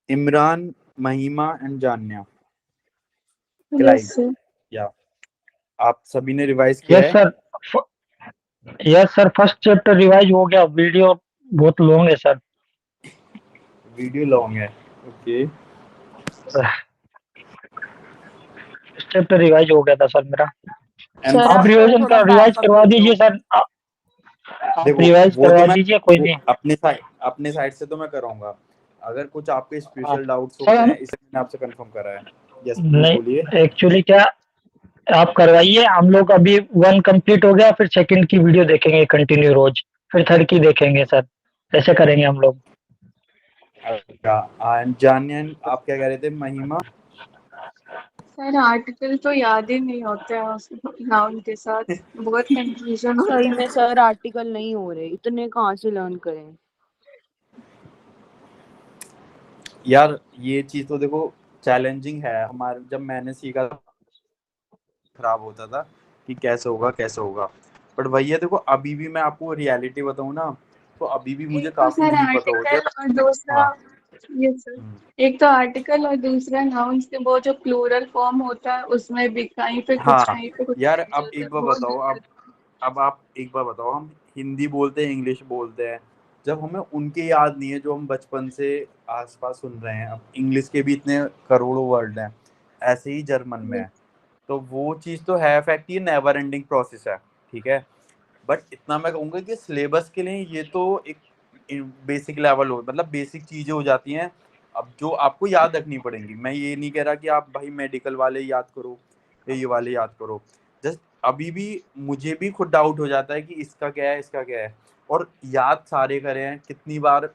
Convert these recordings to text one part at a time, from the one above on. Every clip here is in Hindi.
इमरान, महिमा and Janya, yes Clive. Sir. या आप सभी ने रिवाइज किया यस है? Sir. Yes sir, first chapter revise हो गया, वीडियो बहुत लॉन्ग है सर। वीडियो लॉन्ग है, ओके। फर्स्ट चैप्टर रिवाइज हो गया था सर मेरा। एंड सर आप आप रिवीजन थोड़ा का रिवाइज बैकअप करवा दे दो। दीजिए सर। आप देखो रिवाइज वो तो करवा मैं, दीजिए, कोई वो नहीं। अपने साइड से तो मैं कराऊंगा। अगर कुछ आपके हाँ स्पेशल डाउट्स सर, होते हैं, इसे मैंने आपसे कंफर्म करा है। यस प्लीज नहीं, बोलिए। एक्चुअली क्या, आप करवाइए, हम लोग अभी 1 कंप्लीट हो गया, फिर सेकंड की वीडियो देखेंगे कंटिन्यू रोज, फिर थर्ड की देखेंगे सर, ऐसे करेंगे हम लोग। अच्छा, एंड जान्या, आप क्या कह रहे थे? महिमा? सर आर्टिकल तो याद ही नहीं होते हैं नाउन के साथ, बहुत कंफ्यूजन होता सही है। में सर आर्टिकल नहीं हो रहे, इतने कहाँ से लर्न करें। यार ये चीज तो देखो चैलेंजिंग है। हमारे जब मैंने सीखा खराब होता था कि कैसे होगा कैसे होगा, बट वही है, देखो अभी भी मैं आपको रियलिटी बताऊं ना, तो अभी भी मुझे एक तो काफी सर नहीं पता होता। आर्टिकल और दूसरा, हाँ। ये सर, एक तो आर्टिकल और दूसरा नाउन्स के वो जो प्लूरल फॉर्म होता है उसमें भी हाँ कहीं पे कुछ यार, चेंज अब होता है, एक बार बहुत बताओ, दिक्कत। अब आप एक बार बताओ, हम हिंदी बोलते हैं, इंग्लिश बोलते हैं, जब हमें उनके याद नहीं है जो हम बचपन से आसपास सुन रहे हैं। अब इंग्लिश के भी इतने करोड़ों वर्ड हैं, ऐसे ही जर्मन में है। तो वो चीज़ तो है फैक्ट, ये नेवर एंडिंग प्रोसेस है, ठीक है। बट इतना मैं कहूँगा कि सिलेबस के लिए ये तो एक बेसिक लेवल हो, मतलब बेसिक चीज़ें हो जाती हैं अब जो आपको याद रखनी पड़ेंगी। मैं ये नहीं कह रहा कि आप भाई मेडिकल वाले याद करो या ये वाले याद करो। जस्ट अभी भी मुझे भी खुद डाउट हो जाता है कि इसका क्या है, इसका क्या है, और याद सारे करे हैं, कितनी बार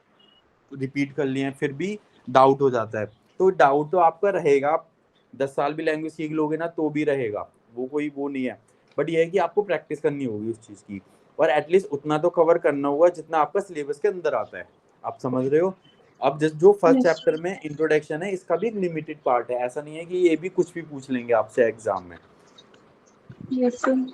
रिपीट कर लिए हैं, फिर भी डाउट हो जाता है। तो डाउट तो आपका रहेगा, आप 10 साल भी लैंग्वेज सीख लोगे ना तो भी रहेगा, वो कोई वो नहीं है। बट ये है कि आपको प्रैक्टिस करनी होगी उस चीज़ की, और एटलीस्ट उतना तो कवर करना होगा जितना आपका सिलेबस के अंदर आता है। आप समझ रहे हो? अब जस्ट जो फर्स्ट यस चैप्टर में इंट्रोडक्शन है, इसका भी एक लिमिटेड पार्ट है, ऐसा नहीं है कि ये भी कुछ भी पूछ लेंगे आपसे एग्जाम में। Yes sir.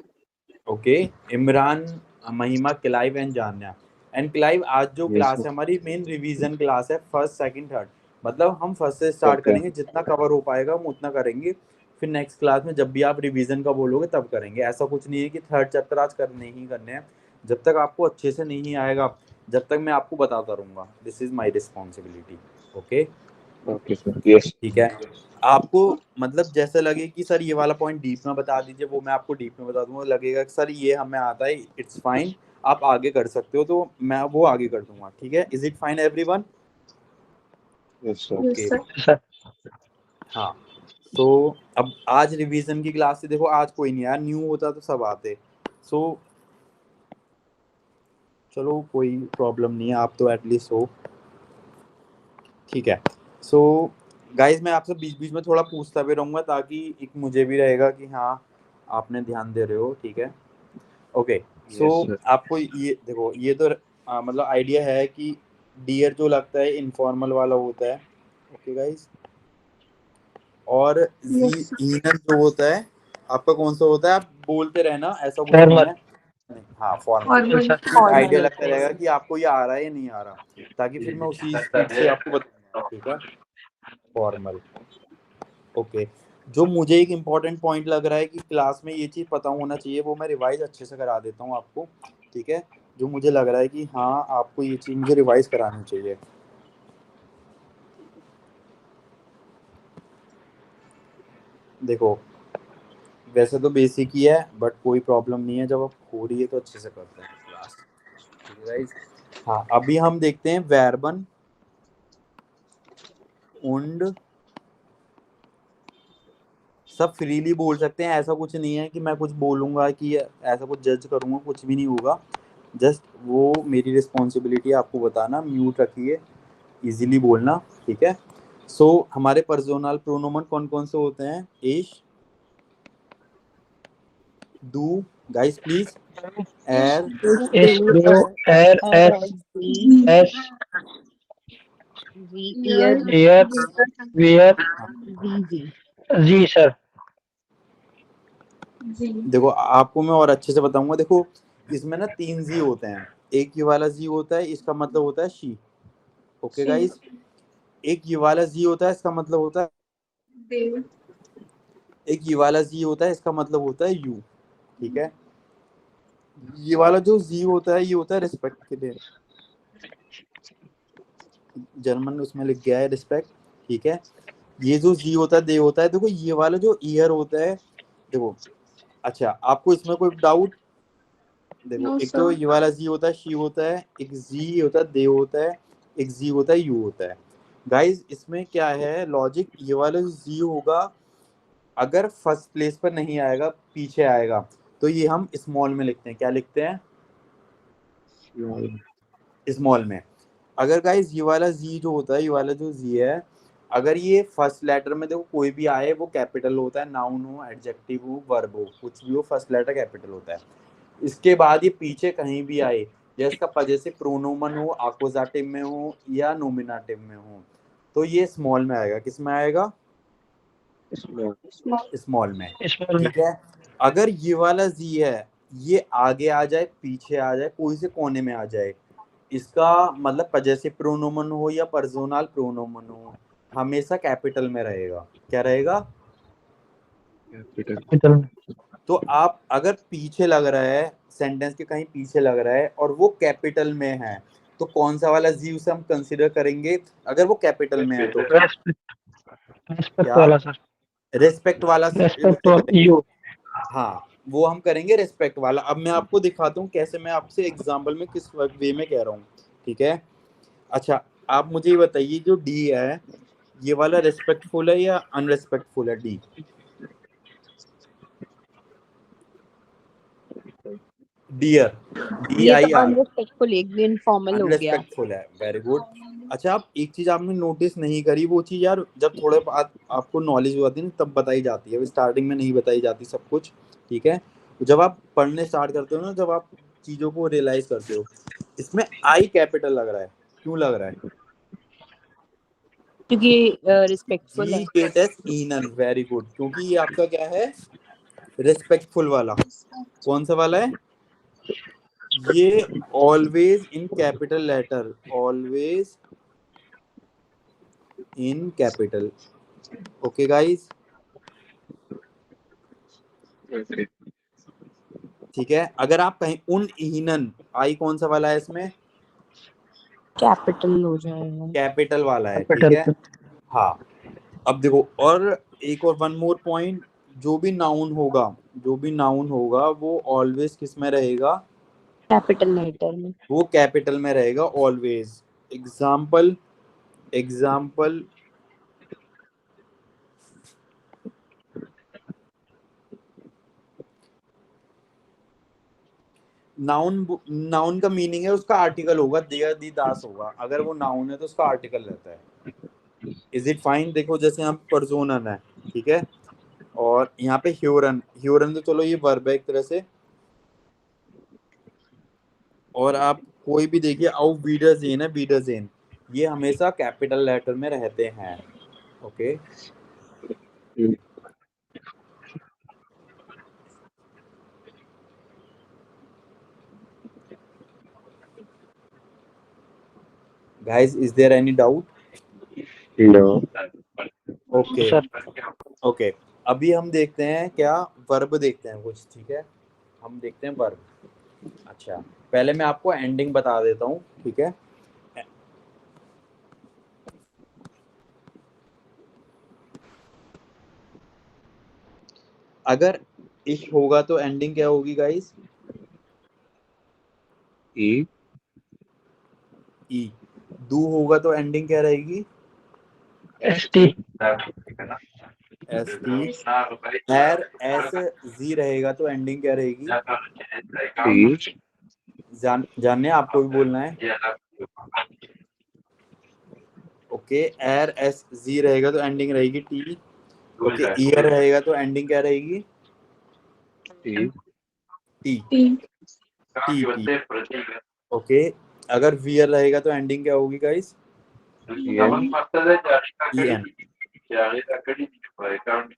Okay. Imran, Mahima, Clive and जान्या। And Clive, आज जो यस क्लास है हमारी मेन रिवीजन क्लास है, फर्स्ट सेकंड थर्ड। मतलब हम फर्स्ट से सर। Start okay. करेंगे, जितना कवर हो पाएगा हम उतना करेंगे। फिर नेक्स्ट क्लास में जब भी आप रिवीजन का बोलोगे तब करेंगे। ऐसा कुछ नहीं है कि थर्ड चैप्टर आज करने ही करने हैं। जब तक आपको अच्छे से नहीं आएगा, जब तक मैं आपको बताता रहूँगा। This is my responsibility. Okay, okay sir. Yes. ठीक है। आपको मतलब जैसे लगे कि सर ये वाला पॉइंट डीप में बता दीजिए, वो मैं आपको डीप में बता दूंगा। लगेगा कि सर ये हमें आता है, इट्स फाइन, आप आगे कर सकते हो, तो मैं वो आगे कर दूंगा। ठीक है, is it fine everyone? Yes sir. Okay. Yes sir. Sir हाँ, तो अब आज रिवीजन की क्लास से देखो, आज कोई नहीं यार, न्यू होता तो सब आते। सो चलो कोई प्रॉब्लम नहीं है, आप तो एटलीस्ट हो, ठीक है। सो गाइज, मैं आपसे बीच बीच में थोड़ा पूछता भी रहूँगा, ताकि एक मुझे भी रहेगा कि हाँ आपने ध्यान दे रहे हो, ठीक है। ओके। So yes sir. आपको ये देखो, ये तो मतलब आइडिया है कि डियर जो लगता है इनफॉर्मल वाला होता है। ओके गाइज, और जी यस सर। ईनर जो होता है आपका कौन सा होता है? आप बोलते रहना, ऐसा कुछ नहीं फॉर्मल। है। नहीं, हाँ फॉर्मल। और सर एक फॉर्मल आइडिया होता लगता है रहेगा सर। कि आपको ये आ रहा है या नहीं आ रहा, ताकि फिर मैं उसी स्पीड से आपको बताऊंगा, ठीक है। फॉर्मल। ओके। जो मुझे एक इम्पॉर्टेंट पॉइंट लग रहा है कि क्लास में ये चीज़ पता होना चाहिए, वो मैं रिवाइज अच्छे से करा देता हूँ आपको, ठीक है। जो मुझे लग रहा है कि हाँ आपको ये चीज़ मुझे रिवाइज करानी चाहिए। देखो वैसे तो बेसिक ही है, बट कोई प्रॉब्लम नहीं है, जब आप हो रही है तो अच्छे से करते हैं क्लास, ठीक है गाइस। हाँ, अभी हम देखते हैं वर्बन उंड। सब फ्रीली बोल सकते हैं, ऐसा कुछ नहीं है कि मैं कुछ बोलूँगा कि ऐसा कुछ जज करूँगा, कुछ भी नहीं होगा। जस्ट वो मेरी रिस्पॉन्सिबिलिटी है आपको बताना। म्यूट रखिए, इजीली बोलना, ठीक है। सो हमारे पर्सोनल प्रोनोमन कौन कौन से होते हैं? इश, डू, गाइस प्लीज, एर, एस डू एर एस जी। एस जी ईयर। ईयर ईयर वियर जी। जी सर। जी। देखो आपको मैं और अच्छे से बताऊंगा। देखो इसमें ना 3 जी होते हैं। एक ये वाला जी होता है, इसका मतलब होता है शी। Okay she. गाइस। एक ये वाला जी होता है, इसका मतलब होता है, देव। एक ये वाला जी होता है, इसका मतलब होता है यू, ठीक है। ये वाला जो जी होता है ये होता है रिस्पेक्ट के लिए, जर्मन में उसमें लिख गया है रिस्पेक्ट, ठीक है। ये जो जी होता है दे होता है, देखो ये वाला जो ईयर होता है, देखो अच्छा आपको इसमें कोई डाउट? देखो नो एक तो सर। ये वाला जी होता है शी होता है, एक जी होता है दे होता है, एक जी होता है यू होता है। गाइस इसमें क्या है लॉजिक, ये वाला जो जी होगा अगर फर्स्ट प्लेस पर नहीं आएगा, पीछे आएगा, तो ये हम स्मॉल में लिखते हैं। क्या लिखते हैं? स्मॉल में। अगर गाइस ये वाला जी जो होता है, ये वाला जो जी है, अगर ये फर्स्ट लेटर में देखो कोई भी आए वो कैपिटल होता है, नाउन हो, एडजेक्टिव हो, वर्ब हो, कुछ भी हो, फर्स्ट लेटर कैपिटल होता है। इसके बाद ये पीछे कहीं भी आए, जैसे प्रोनोमन हो, आकुजाटिव में हो या नोमिनेटिव में हो, तो ये स्मॉल में आएगा। किस में आएगा? स्मॉल। स्मॉल में, स्मॉल में। ठीक है। अगर ये वाला जी है, ये आगे आ जाए, पीछे आ जाए, कोई से कोने में आ जाए, इसका मतलब पजेसिव प्रोनोमन हो या पर्सोनल प्रोनोमन हो, हमेशा कैपिटल में रहेगा। क्या रहेगा? कैपिटल में। तो आप अगर पीछे लग रहा है, सेंटेंस के कहीं पीछे लग रहा है और वो कैपिटल में है, तो कौन सा वाला जी उसे हम कंसीडर करेंगे अगर वो कैपिटल में है? तो रेस्पेक्ट क्या? वाला सर। रेस्पेक्ट वाला रेस्पेक्ट उसे करेंगे। यू। हाँ वो हम करेंगे रेस्पेक्ट वाला। अब मैं आपको दिखाता हूँ कैसे, मैं आपसे एग्जांपल में किस वे में कह रहा हूँ, ठीक है। अच्छा आप मुझे ये बताइए, जो डी है ये वाला रेस्पेक्टफुल है या अनरेस्पेक्टफुल है? डी, डियर, डी ये तो आई आर, अनरिस्पेक्टफुल, एक भी इनफॉर्मल हो गया। अनरेस्पेक्टफुल है। Very good. अच्छा आप एक चीज आपने नोटिस नहीं करी, वो चीज यार जब थोड़े बाद आपको नॉलेज होती है ना तब बताई जाती है, स्टार्टिंग में नहीं बताई जाती सब कुछ, ठीक है। जब आप पढ़ने स्टार्ट करते हो ना, जब आप चीजों को रियलाइज करते हो, इसमें आई कैपिटल लग रहा है, क्यों लग रहा है? क्योंकि रिस्पेक्टफुल है। जी गेट एस ईनन, वेरी गुड, क्योंकि ये आपका क्या है? रिस्पेक्टफुल वाला। कौन सा वाला है? ये always in capital letter, always in capital. Okay guys, ठीक है। अगर आप कहीं उन हीनन, आई कौन सा वाला है इसमें? कैपिटल हो जाएगा। कैपिटल वाला है, ठीक कैपिटल है। हाँ अब देखो, और एक और वन मोर पॉइंट, जो भी नाउन होगा, जो भी नाउन होगा वो ऑलवेज किस में रहेगा? कैपिटल लेटर में। वो कैपिटल में रहेगा always. Example, example, noun, noun का मीनिंग है उसका आर्टिकल होगा, देयर दी दास होगा, अगर वो नाउन है तो उसका आर्टिकल रहता है। Is it fine? देखो जैसे यहाँ पर्सोनन है, ठीक है, और यहाँ पे ह्यूरन, ह्यूरन तो चलो ये वर्ब है एक तरह से, और आप कोई भी देखिए, आउ वीडरजेन है, वीडरजेन, ये हमेशा कैपिटल लेटर में रहते हैं। Okay guys, is there any doubt? No. Okay sir. Okay, अभी हम देखते हैं क्या, वर्ब देखते हैं कुछ, ठीक है। हम देखते हैं वर्ब। अच्छा पहले मैं आपको एंडिंग बता देता हूँ, ठीक है। अगर इश होगा तो एंडिंग क्या होगी गाइस? E. ई। डू होगा तो एंडिंग क्या रहेगी? एसटी। S T. हैर एस जी रहेगा तो एंडिंग क्या रहेगी? E. जानने आपको भी बोलना है। ओके, एर एस जी रहेगा तो एंडिंग रहेगी टी। ओके, ईयर रहेगा तो एंडिंग क्या रहेगी? T. T, T. T T. Okay, अगर वियर रहेगा तो एंडिंग क्या होगी guys? N. E N.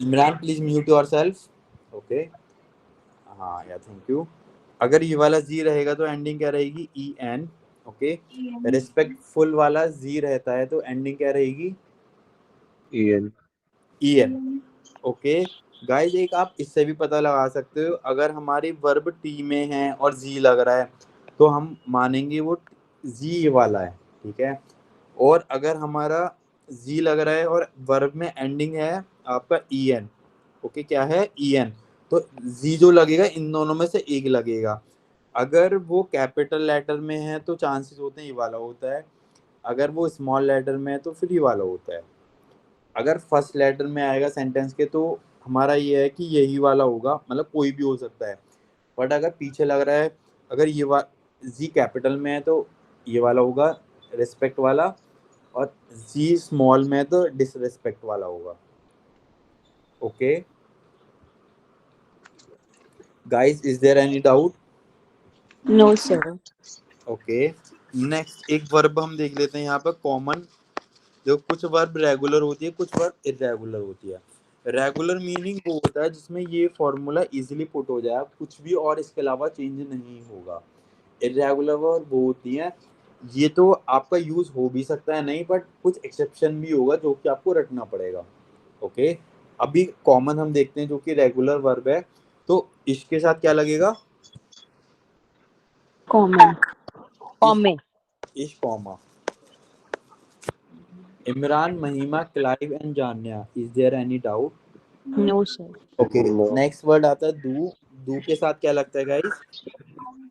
Imran please mute yourself. Okay, हाँ या थैंक यू। अगर ये वाला जी रहेगा तो एंडिंग क्या रहेगी? E N. ओके, रिस्पेक्टफुल वाला जी रहता है तो एंडिंग क्या रहेगी? EN. EN. ओके गाइस, एक आप इससे भी पता लगा सकते हो, अगर हमारी वर्ब टी में है और जी लग रहा है तो हम मानेंगे वो जी वाला है, ठीक है। और अगर हमारा जी लग रहा है और वर्ब में एंडिंग है आपका EN, ओके क्या है EN, तो जी जो लगेगा इन दोनों में से एक लगेगा। अगर वो कैपिटल लेटर में है तो चांसेस होते हैं ये वाला होता है, अगर वो स्मॉल लेटर में है तो फिर ये वाला होता है। अगर फर्स्ट लेटर में आएगा सेंटेंस के तो हमारा ये है कि यही वाला होगा, मतलब कोई भी हो सकता है। बट अगर पीछे लग रहा है, अगर ये जी कैपिटल में है तो ये वाला होगा रिस्पेक्ट वाला, और जी स्मॉल में है तो डिसरिस्पेक्ट वाला होगा। Okay guys, is there any doubt? No sir. Okay next एक वर्ब हम देख लेते हैं यहाँ पर कॉमन। जो कुछ वर्ब रेगुलर होती है, कुछ वर्ब इरेगुलर होती है। रेगुलर मीनिंग वो होता है जिसमें ये फॉर्मूला इजीली पुट हो जाए, कुछ भी और इसके अलावा चेंज नहीं होगा। इरेगुलर वर्ब वो होती है, ये तो आपका यूज हो भी सकता है नहीं, बट कुछ एक्सेप्शन भी होगा जो कि आपको रखना पड़ेगा। ओके अभी कॉमन हम देखते हैं जो कि रेगुलर वर्ब है, तो इसके साथ क्या लगेगा? कॉमन। कॉमे। इश कॉमा। Imran, Mahima, Clive and Janya, is there any doubt? No sir. Okay next word आता है डू। डू के साथ क्या लगता है गाइस?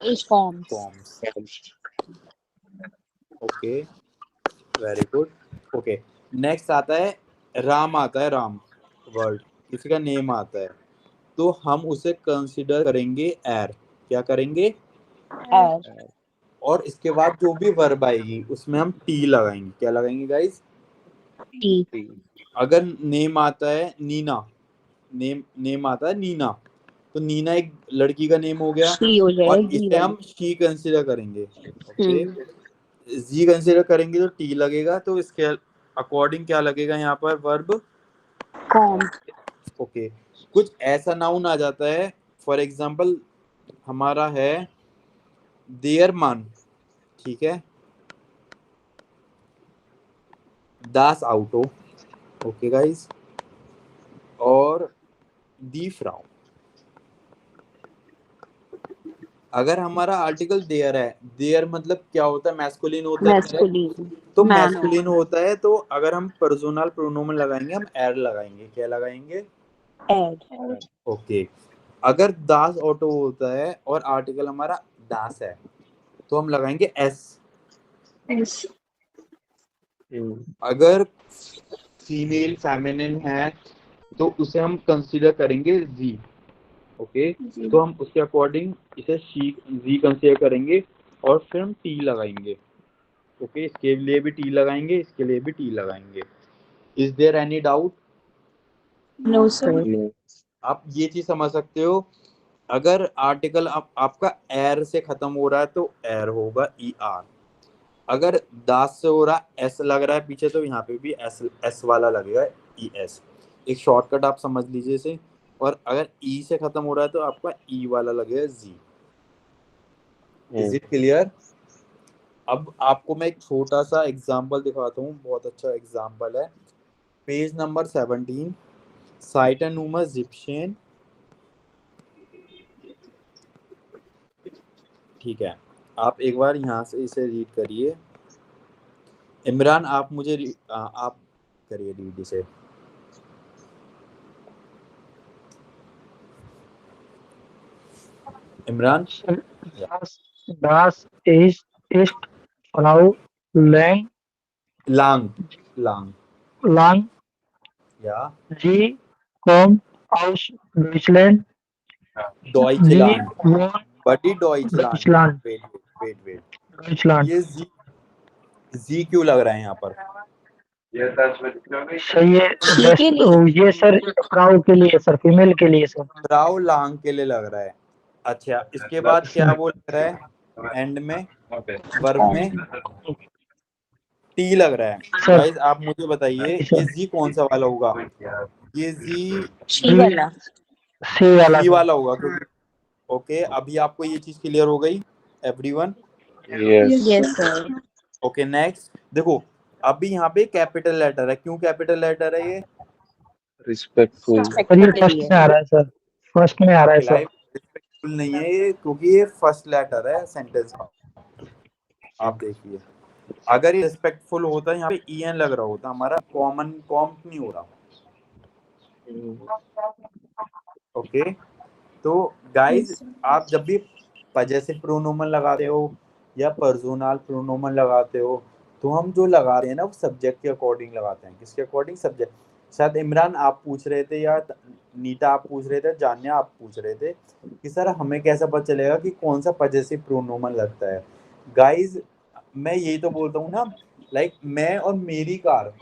इज फॉर्म्स। फॉर्म्स। Okay very good. Okay next आता है राम। आता है राम वर्ड, किसी का नेम आता है तो हम उसे कंसीडर करेंगे एर। क्या करेंगे? एर। और इसके बाद जो भी वर्ब आएगी उसमें हम टी लगाएंगे। क्या लगाएंगे गाइस? टी। अगर नेम आता है नीना, नेम आता है नीना, तो नीना एक लड़की का नेम हो गया शी हो और जाएगी इसे हम शी कंसीडर करेंगे। ओके जी कंसीडर करेंगे तो टी लगेगा, तो इसके अकॉर्डिंग क्या लगेगा यहाँ पर वर्ब? फॉर्म। ओके कुछ ऐसा नाउन आ जाता है, फॉर एग्जाम्पल हमारा है देयर मान, ठीक है, दास आउटो, ओके गाइस, और दी फ्राउ। अगर हमारा आर्टिकल देयर है, देयर मतलब क्या होता है? मैस्कुलिन होता है मैस्कुलिन। तो मैन। मैस्कुलिन होता है, तो अगर हम पर्सनल प्रोनोमन लगाएंगे हम एर लगाएंगे। क्या लगाएंगे? एर। ओके अगर दास ऑटो होता है और आर्टिकल हमारा दास है तो हम लगाएंगे एस। Yes. अगर फीमेल फेमिनिन है तो उसे हम कंसीडर करेंगे जी। ओके जी. तो हम उसके अकॉर्डिंग इसे शी जी कंसीडर करेंगे और फिर हम टी लगाएंगे। ओके इसके लिए भी टी लगाएंगे, इसके लिए भी टी लगाएंगे। Is there any doubt? No sir. आप ये चीज समझ सकते हो, अगर आर्टिकल आपका एर से खत्म हो रहा है तो एर होगा ER। अगर दास से हो रहा एस लग रहा है पीछे तो यहाँ पे भी एस वाला लगेगा ES। एक शॉर्टकट आप समझ लीजिए इसे। और अगर ई से खत्म हो रहा है तो आपका ई वाला लगेगा जी। Is it clear? अब आपको मैं एक छोटा सा एग्जांपल दिखाता हूँ, बहुत अच्छा एग्जांपल है। पेज नंबर 17, साइटन नूमा जिप्शियन, ठीक है। आप एक बार यहाँ से इसे रीड करिए। इमरान आप मुझे आप करिए रीड इसे। इमरान Das ist Frau लांग लांग Lang. या Sie kommt aus Deutschland. Sie डॉइचलैंड, wohnt बड़ी डॉइचलैंड। Deutschland. Wait Deutschland. ये जी क्यों लग रहा है यहाँ पर? सही है शी के लिए। ये सर फ्राउ के लिए सर, फीमेल के लिए सर। राव लांग के लिए लग रहा है। अच्छा इसके बाद क्या वो लग रहा है एंड में वर्ब में? टी लग रहा है। सर गाइस आप मुझे बताइए ये जी कौन सा वाला होगा? ये जी शी वाला। सी वाला सी सर। वाला होगा क्योंकि ओके अभी आपको ये चीज क्लियर हो गई everyone? Yes. Yes sir. Okay next देखो, अभी यहाँ पे कैपिटल लेटर है, क्यों कैपिटल लेटर है ये? Respectful. सर ये फर्स्ट में आ रहा है सर, फर्स्ट में आ रहा है सर। क्लाइव रिस्पेक्टफुल नहीं है ये, क्योंकि ये फर्स्ट लेटर है सेंटेंस का। आप देखिए, अगर ये रिस्पेक्टफुल होता यहाँ पे ईएन लग रहा होता, हमारा कॉमन कॉम्प नहीं हो रहा। ओके, तो गाइज Yes, sir. आप जब भी पजेसिव प्रोनोमन लगाते हो या पर्सोनल प्रोनोमन लगाते हो, तो हम जो लगा रहे हैं ना वो सब्जेक्ट के अकॉर्डिंग लगाते हैं। किसके अकॉर्डिंग? सब्जेक्ट। शायद इमरान आप पूछ रहे थे या नीता आप पूछ रहे थे, जान्या आप पूछ रहे थे कि सर हमें कैसा पता चलेगा कि कौन सा पजेसिव प्रोनोमन लगता है। गाइज मैं यही तो बोलता हूँ ना, लाइक मैं और मेरी कार,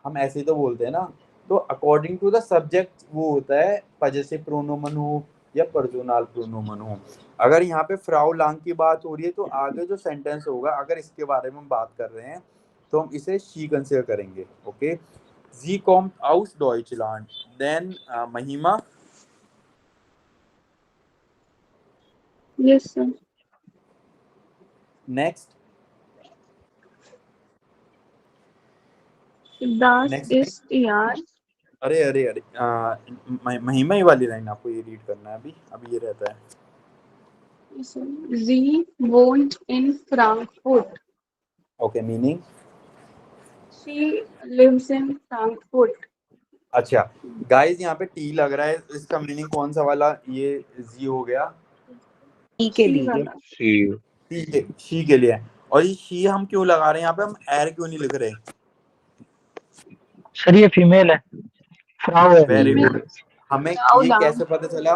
हम ऐसे ही तो बोलते हैं ना। तो अकॉर्डिंग टू द सब्जेक्ट वो होता है पजेसिव प्रोनोमन हो या पर्सोनल प्रोनोमन हो। अगर यहाँ पे फ्राउ लांग की बात हो रही है तो आगे जो सेंटेंस होगा, अगर इसके बारे में हम बात कर रहे हैं तो हम इसे शी कंसीडर करेंगे। ओके, जी कॉम्ट आउस डॉइचलैंड, देन महिमा। Yes, sir. Next Das next ist Jahr. अरे अरे अरे महिमा ही वाली लाइन आपको ये रीड करना है। अभी ये रहता है। Yes, sir. Sie wohnt in Frankfurt. Okay, meaning? She lives in Frankfurt. अच्छा गाइस, यहाँ पे टी लग रहा है, इसका मीनिंग कौन सा वाला? ये जी हो गया टी के She लिए वाला. She. शी के लिए। और ये शी हम क्यों लगा रहे हैं यहाँ पे? हम एर क्यों नहीं लिख रहे? सर ये फीमेल है, फ्राउ है। Very Female. गुड। हमें Frau ये Lang. कैसे पता चला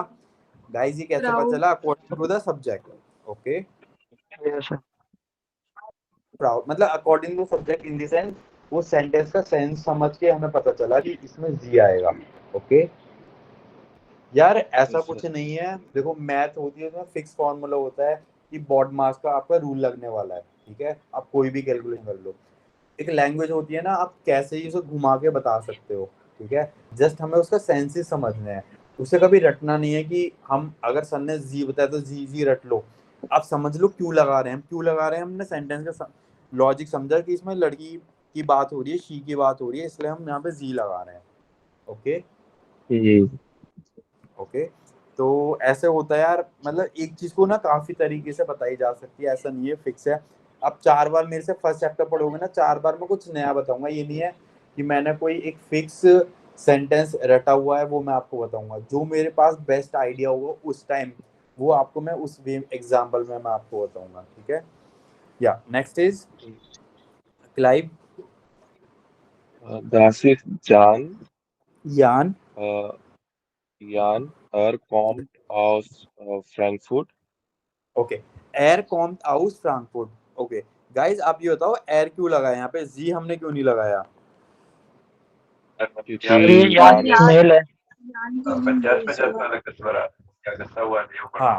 गाइस? ये कैसे Frau. पता चला? According to the subject. Okay, Yes, sir. फ्राउ मतलब according to subject in the sense वो सेंटेंस का सेंस समझ के हमें पता चला कि इसमें जी आएगा। ओके यार, ऐसा Yes, कुछ sir. नहीं है। देखो मैथ होती है, उसमें फिक्स फॉर्मूला होता है कि बॉड मास का आपका रूल लगने वाला है। ठीक है, आप कोई भी कैलकुलेशन कर लो। एक लैंग्वेज होती है ना, आप कैसे ही उसे घुमा के बता सकते हो। ठीक है, जस्ट हमें उसका सेंसेस समझना है, उसे कभी रटना नहीं है कि हम अगर सर ने जी बताया तो जी जी रट लो। आप समझ लो क्यों लगा रहे हैं हम, क्यों लगा रहे हैं। हमने सेंटेंस का लॉजिक समझा कि इसमें लड़की की बात हो रही है, शी की बात हो रही है, इसलिए हम यहाँ पे जी लगा रहे हैं। ओके ओके, तो ऐसे होता है यार। मतलब एक चीज को ना काफी तरीके से बताई जा सकती है, ऐसा नहीं है फिक्स है। अब 4 बार मेरे से फर्स्ट चैप्टर पढ़ोगे ना, 4 बार मैं कुछ नया बताऊंगा। ये नहीं है कि मैंने कोई एक फिक्स सेंटेंस रटा हुआ है, वो मैं आपको बताऊंगा। जो मेरे पास बेस्ट आइडिया होगा उस टाइम, वो आपको मैं उस वे एग्जाम्पल में मैं आपको बताऊंगा। ठीक है, या next is Clive. Das ist Jan. यान। Jan. Kommt aus Frankfurt. Okay, air Comte आउस फ्रैंकफर्ट। ओके गाइस, आप ये बताओ एयर क्यों लगाया यहाँ पे, जी हमने क्यों नहीं लगाया? क्योंकि सर ये और यान यान. फीमेल है। यान के लिए बेस हुआ. हाँ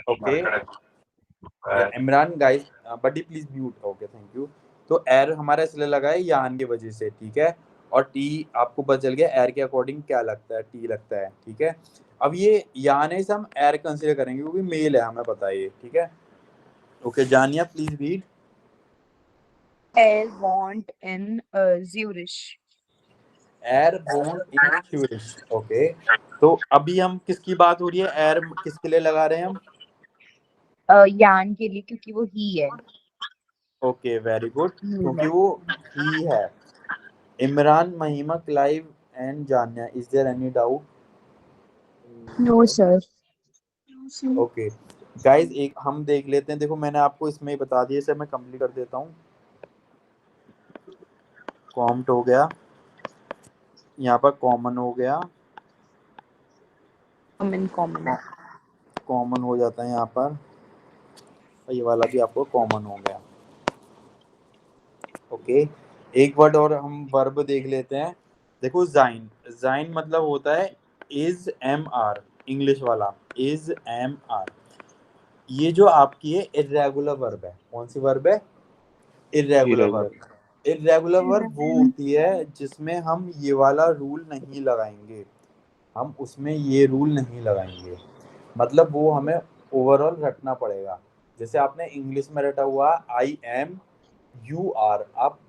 ओके, या Imran guys buddy please mute. Okay thank you. तो एर हमारा इसलिए लगा है यान की वजह से। ठीक है, और टी आपको पता चल गया एर के अकॉर्डिंग क्या लगता है, टी लगता है। ठीक है, अब ये यान है, इसे हम एर कंसीडर करेंगे क्योंकि मेल है, हमें पता है ये। ठीक है, ओके जानिया please read. Er wohnt in Zurich. एर बोन इन ज्यूरिच। ओके, तो अभी हम किसकी बात हो रही है? एर किसके लिए लगा रहे हैं हम? यान के लिए, क्योंकि वो ही है। ओके वेरी गुड, क्योंकि वो ही है। Imran, Mahima, Clive and Janya, is there any doubt? No sir. Okay guys, एक हम देख लेते हैं। देखो मैंने आपको इसमें ही बता दिया, इसे मैं कंप्लीट कर देता हूँ। कॉम्ट हो गया, यहाँ पर कॉमन हो गया, कॉमन कॉमन हो जाता है यहाँ पर, ये वाला भी आपको कॉमन हो गया। ओके, एक वर्ड और हम वर्ब देख लेते हैं। देखो जाइन, जाइन मतलब होता है इज एम आर, इंग्लिश वाला इज एम आर। ये जो आपकी है इर्रेगुलर वर्ब है। कौन सी वर्ब है? Irregular irregular. Verb. Irregular verb वो होती है जिसमें हम ये वाला रूल नहीं लगाएंगे, हम उसमें ये रूल नहीं लगाएंगे। मतलब वो हमें ओवरऑल रटना पड़ेगा। जैसे आपने इंग्लिश में रटा हुआ आई एम यू आर, आप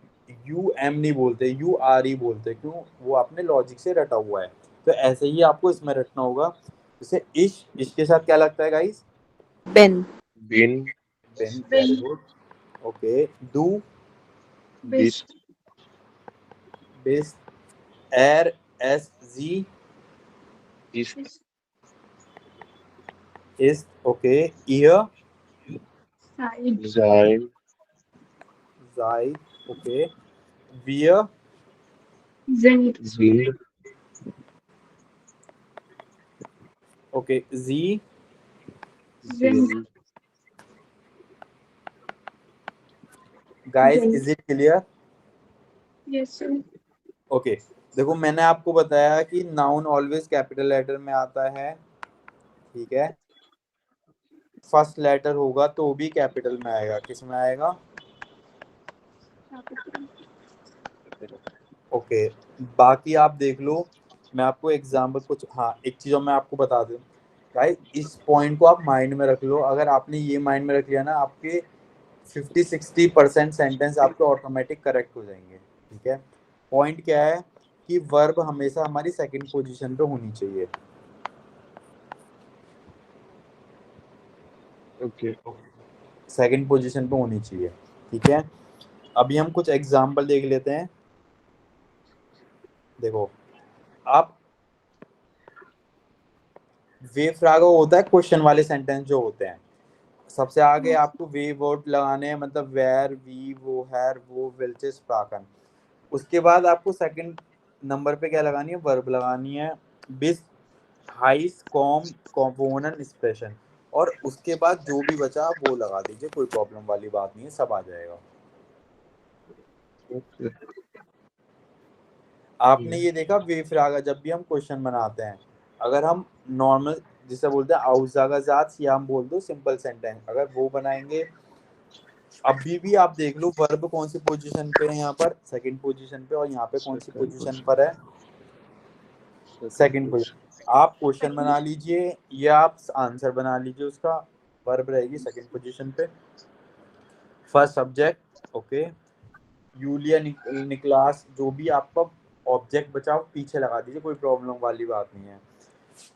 यू एम नहीं बोलते, यू आर ही बोलते, क्यों? वो आपने लॉजिक से रटा हुआ है। तो ऐसे ही आपको इसमें रटना होगा। जैसे इश के साथ क्या लगता है गाइस? बिन bin, पेन, वेरी गुड। ओके, डू, bist, बेस, एर, एस जी, ist, इस, ओके, ईयर, Side. sein, जाइद, ओके, वियर, Sind. sind, ओके, जी, sind, guys Sind. Is it clear? Yes, sir. Okay, देखो मैंने आपको बताया कि नाउन ऑलवेज कैपिटल लेटर में आता है, ठीक है? फर्स्ट लेटर होगा तो भी कैपिटल में आएगा। किस में आएगा? ओके, बाकी आप देख लो। मैं आपको एग्जाम्पल कुछ, हाँ एक चीज और मैं आपको बता दूं गाइस, इस पॉइंट को आप माइंड में रख लो। अगर आपने ये माइंड में रख लिया ना, आपके 50-60% सेंटेंस आपके ऑटोमेटिक करेक्ट हो जाएंगे, ठीक है? पॉइंट क्या है कि वर्ब हमेशा हमारी सेकंड पोजीशन पे होनी चाहिए। okay, सेकंड पोजीशन पे होनी चाहिए, ठीक है? अभी हम कुछ एग्जाम्पल देख लेते हैं। देखो, आप वे फ्रागो होता है क्वेश्चन वाले सेंटेंस जो होते हैं, सबसे आगे आपको वे वर्ड लगाने हैं, मतलब वेर, वी, वो, हैर, वो, विल्चेस, फ्राकन। उसके बाद आपको सेकंड नंबर पे क्या लगानी है? वर्ब लगानी है, बिस, हाइस, कॉम, कॉम्पोनेंट, एक्सप्रेशन। और उसके बाद जो भी बचा वो लगा दीजिए, कोई प्रॉब्लम वाली बात नहीं है, सब आ जाएगा। okay, आपने ये देखा वे फ्रागा, जब भी हम क्वेश्चन बनाते हैं, अगर हम नॉर्मल जिसे बोलते हैं आउजागा जात, या हम बोल दो सिंपल सेंटेंस, अगर वो बनाएंगे, अभी भी आप देख लो वर्ब कौन सी पोजीशन पे है यहाँ पर? सेकंड पोजीशन पे। और यहाँ पे कौन सी second पोजीशन position, पर है? second second position, position. आप क्वेश्चन बना लीजिए या आप आंसर बना लीजिए, उसका वर्ब रहेगी सेकंड पोजीशन पे। First subject, okay, Yulia, Nicklas, जो भी आपका ऑब्जेक्ट बचा वो पीछे लगा दीजिए, कोई प्रॉब्लम वाली बात नहीं है।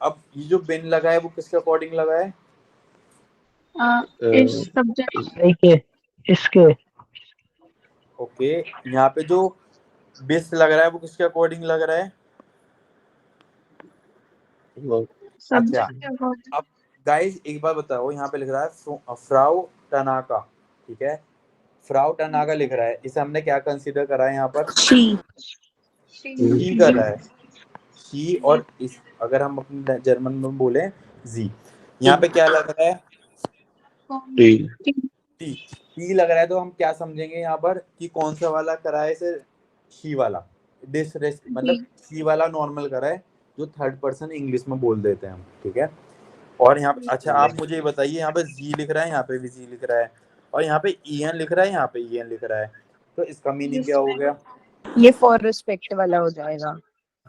अब ये जो बिन लगा है वो किसके अकॉर्डिंग लगा है? Is subject. के इसके ओके, यहाँ पे जो बिस लग रहा है वो किसके अकॉर्डिंग लग रहा है? verb, अच्छा, Subject about. अब गाइस एक बार बताओ, यहाँ पे लिख रहा है फ्राउ टनाका, ठीक है? फ्राउ टनाका लिख रहा है, इसे हमने क्या कंसीडर करा है यहाँ पर? She She. शी कर रहा है, शी। और इस अगर हम अपने जर्मन में बोले जी, यहाँ पे क्या लग रहा है? t, T. टी लग रहा है, तो हम क्या समझेंगे यहाँ पर कि कौन सा वाला करा है इसे? शी वाला। मतलब शी वाला नॉर्मल करा है, जो थर्ड पर्सन इंग्लिश में बोल देते हैं हम, ठीक है? और यहाँ पे अच्छा आप मुझे ये बताइए, यहाँ पे जी लिख रहा है, यहाँ पे भी जी लिख रहा है, और यहाँ पे ईएन लिख रहा है, यहाँ पे ईएन लिख रहा है, तो इसका मीनिंग क्या हो गया? ये फॉर रिस्पेक्ट वाला हो जाएगा,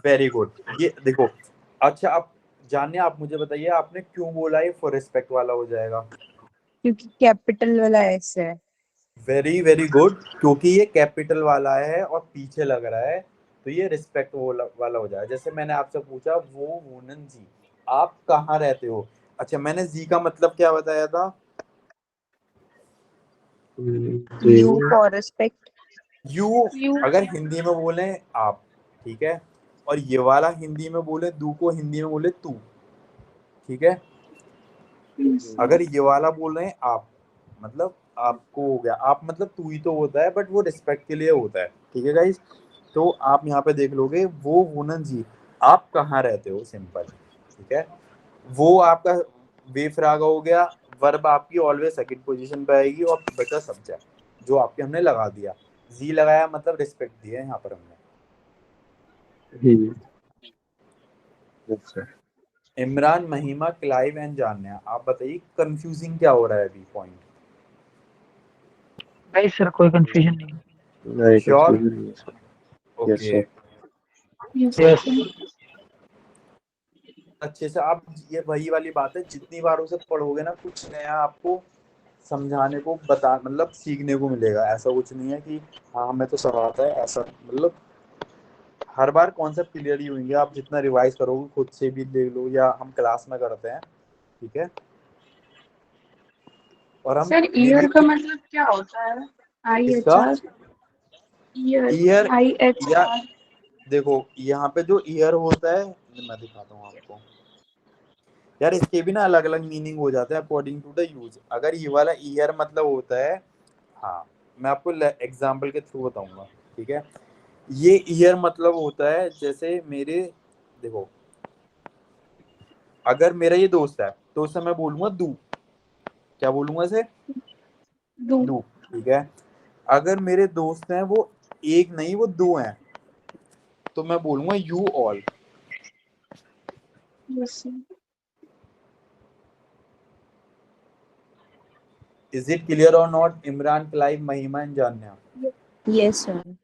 वेरी गुड। ये देखो, अच्छा आप जानिए, आप मुझे बताइए आपने क्यों बोला ये फॉर रिस्पेक्ट वाला हो जाएगा? क्योंकि कैपिटल वाला एस है। वेरी वेरी गुड, क्योंकि ये कैपिटल वाला है और पीछे लग रहा है, तो ये रिस्पेक्ट वाला हो जाएगा। जैसे मैंने आपसे पूछा, वो वूनन जी, आप कहाँ रहते हो? अच्छा, मैंने जी का मतलब क्या बताया था? You for respect, you You. अगर हिंदी में बोले आप, ठीक है? और ये वाला हिंदी में बोले दू को हिंदी में बोले तू, ठीक है? अगर ये वाला बोल रहे हैं आप, मतलब आपको हो गया, आप मतलब तू ही तो होता है, बट वो रिस्पेक्ट के लिए होता है, ठीक है गाइस? तो आप यहाँ पे देख लोगे, वो वुनन जी, आप कहाँ रहते हो, सिंपल, ठीक है? वो आपका वे फ्रागा हो गया, वर्ब आपकी ऑलवेज सेकंड पोजीशन पे आएगी, और बचा सब्जेक्ट जो आपके हमने लगा दिया, जी लगाया मतलब रिस्पेक्ट दिया यहाँ पर हमने। अच्छा, इमरान, महिमा, क्लाइव एंड जान्या, आप बताइए कंफ्यूजिंग क्या हो रहा है अभी पॉइंट? नहीं सर, कोई कंफ्यूजन नहीं। नहीं श्योर? confusion नहीं है sir. Yes okay, sir. Yes. Yes अच्छे से आप, ये वही वाली बात है, जितनी बार उसे पढ़ोगे ना कुछ नया आपको समझाने को बता मतलब सीखने को मिलेगा। ऐसा कुछ नहीं है कि हाँ हमें तो सब आता है, ऐसा मतलब हर बार कॉन्सेप्ट क्लियर ही होंगे। आप जितना रिवाइज करोगे, खुद से भी देख लो या हम क्लास में करते हैं, ठीक है। और हम सर डेली ईयर का मतलब क्या होता है? इसका IHR ईयर ईयर या IHR देखो यहाँ पे जो ईयर होता है, मैं दिखाता हूँ आपको यार, इसके भी ना अलग अलग मीनिंग हो जाते हैं अकॉर्डिंग टू द यूज। अगर ये वाला ईयर मतलब होता है, हाँ मैं आपको एग्जांपल के थ्रू बताऊंगा, ठीक है। ये ईयर मतलब होता है जैसे मेरे, देखो अगर मेरा ये दोस्त है तो उसे मैं बोलूंगा दू, क्या बोलूंगा इसे, दू दू, ठीक है। अगर मेरे दोस्त हैं वो एक नहीं वो दो हैं, तो मैं बोलूंगा you all. Yes is it clear और not? Imran, Clive, Mahima and Janya. Yes sir.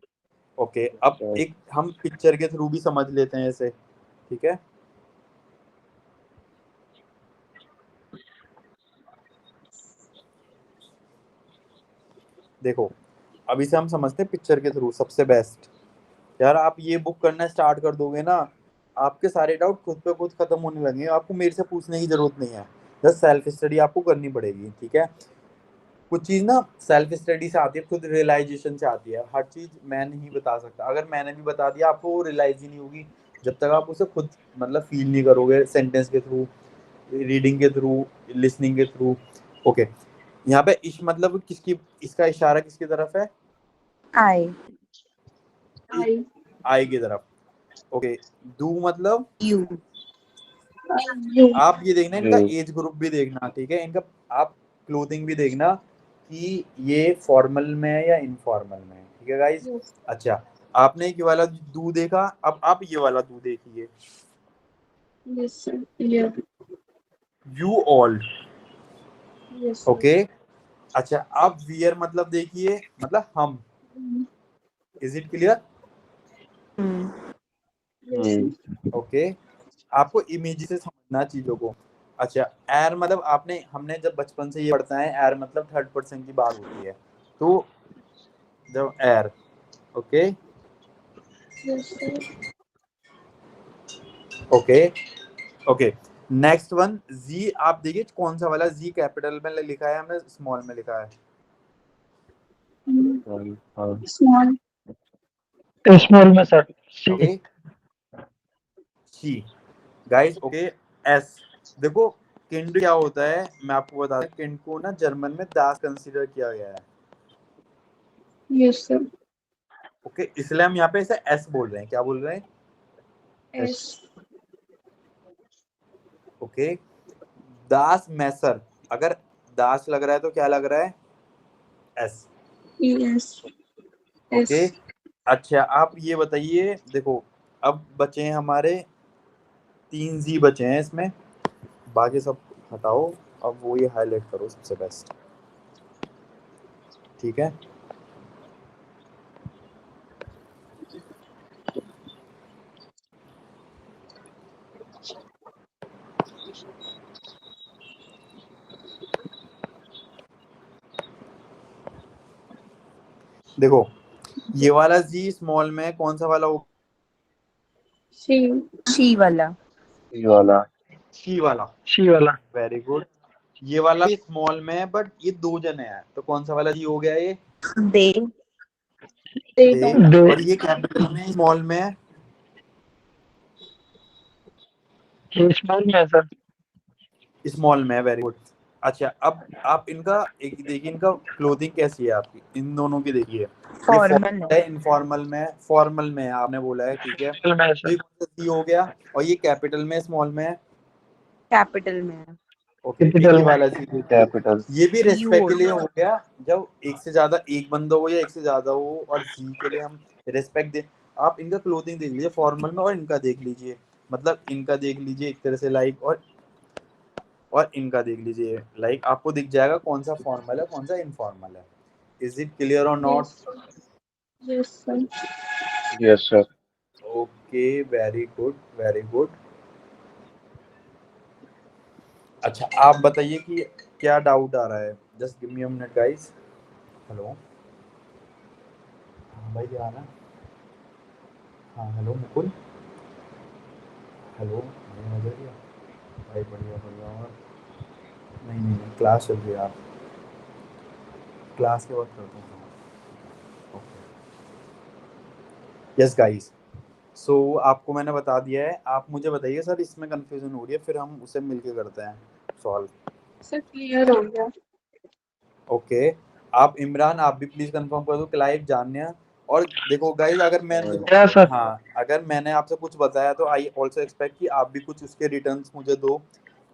Okay, अब एक हम पिक्चर के थ्रू भी समझ लेते हैं इसे, ठीक है। देखो अब इसे हम समझते हैं पिक्चर के थ्रू, सबसे बेस्ट। यार आप ये बुक करना स्टार्ट कर दोगे ना, आपके सारे डाउट खुद पे खुद खत्म होने लगेंगे। आपको मेरे से पूछने की जरूरत नहीं है, जस्ट सेल्फ स्टडी आपको करनी पड़ेगी, ठीक है। कुछ चीज ना सेल्फ स्टडी से आती है, खुद रियलाइजेशन से आती है। हर चीज मैं नहीं बता सकता, अगर मैंने भी बता दिया आपको वो रियलाइज ही नहीं होगी जब तक आप उसे खुद मतलब फील नहीं करोगे, सेंटेंस के थ्रू, रीडिंग के थ्रू, लिसनिंग के थ्रू। ओके, यहाँ पे इश मतलब किसकी, इसका इशारा किसकी तरफ है? आई। आई आई की तरफ। ओके, डू मतलब यू। यू आप ये देखना, इनका एज ग्रुप भी देखना, ठीक है। इनका आप क्लोथिंग भी देखना कि ये फॉर्मल में है या इनफॉर्मल में है, ठीक है गाइस। यस अच्छा, आपने ये वाला दू देखा, अब आप ये वाला दू देखिए, yes sir year you all. Yes okay, अच्छा आप वियर मतलब देखिए, मतलब हम। Is it clear? Yes okay, आपको इमेज से समझना चीजों को। अच्छा, एर मतलब आपने हमने जब बचपन से ये पढ़ता है, एर मतलब थर्ड पर्सन की बात होती है, तो जब एर, okay yes sir okay okay. Next one जी, आप देखिए कौन सा वाला जी कैपिटल में लिखा है, हमने स्मॉल में लिखा है। स्मॉल स्मॉल में सर सी। ओके, सी गाइस। ओके, एस देखो, किंड क्या होता है मैं आपको बता दूं, किंड को ना जर्मन में दास कंसीडर किया गया है। यस सर ओके, इसलिए हम यहाँ पे इसे एस बोल रहे हैं। क्या बोल रहे हैं? एस ओके, दास मैसर, अगर दास लग रहा है तो क्या लग रहा है? एस। ES एस ओके, अच्छा आप ये बताइए, देखो अब बचे हैं हमारे 3 जी बचे हैं इसमें, बाकी सब हटाओ। अब वो ये हाईलाइट करो सबसे बेस्ट, ठीक है। देखो ये वाला जी स्मॉल में कौन सा वाला हो? सी शी वाला। ये वाला सी वाला। सी वाला। Very good. ये वाला भी स्मॉल में है बट ये 2 जने हैं, तो कौन सा वाला जी हो गया ये? दे। दे। दे। और ये कैपिटल में स्मॉल में है? ये स्मॉल में है सर। स्मॉल में है, वेरी गुड। अच्छा अब आप इनका एक देखिए, इनका क्लोथिंग कैसी है आपकी, इन दोनों की देखिए। ये फॉर्मल फॉर्मल है। है, इनफॉर्मल में है? फॉर्मल में है आपने बोला है, ठीक है। स्मॉल में है तो ये सर। कौन सा सी हो गया? और ये कैपिटल में स्मॉल में है? कैपिटल में है। ओके, एक कैपिटल ये में। वाला सी देखिए। कैपिटल ये भी यू रेस्पेक्ट के लिए होता हो गया, जब एक से ज्यादा एक बंदा हो या एक से ज्यादा हो, और जी के लिए हम रेस्पेक्ट दे। आप इनका क्लोथिंग देख लीजिए फॉर्मल में, और इनका देख लीजिए, मतलब इनका देख लीजिए एक तरह से लाइक, और इनका देख लीजिए लाइक, आपको दिख जाएगा कौन सा फॉर्मल है कौन सा इनफॉर्मल है। इज इट क्लियर और not? Yes yes sir yes sir. Okay, very good very good. अच्छा आप बताइए कि क्या डाउट आ रहा है, just give me a minute guys. Hello हाँ भाई क्या हाल है? हाँ हेलो मुकुल। हेलो भाई मजा किया भाई, बढ़िया बढ़िया। और नहीं नहीं नहीं, क्लास चल रही है यार, क्लास के वक्त करता हूँ। ओके यस गाइस, सो आपको मैंने बता दिया है। आप मुझे बताइए सर, इसमें कंफ्यूजन हो रही है, फिर हम उसे मिलके करते हैं सॉल्व। सर क्लियर हो गया। ओके आप इमरान आप भी प्लीज कंफर्म कर दो, क्लाइव जान्या। और देखो गाइस, अगर मैं देखो या सर। हाँ, अगर मैंने आपसे कुछ बताया तो आई ऑल्सो एक्सपेक्ट कि आप भी कुछ उसके रिटर्न्स मुझे दो।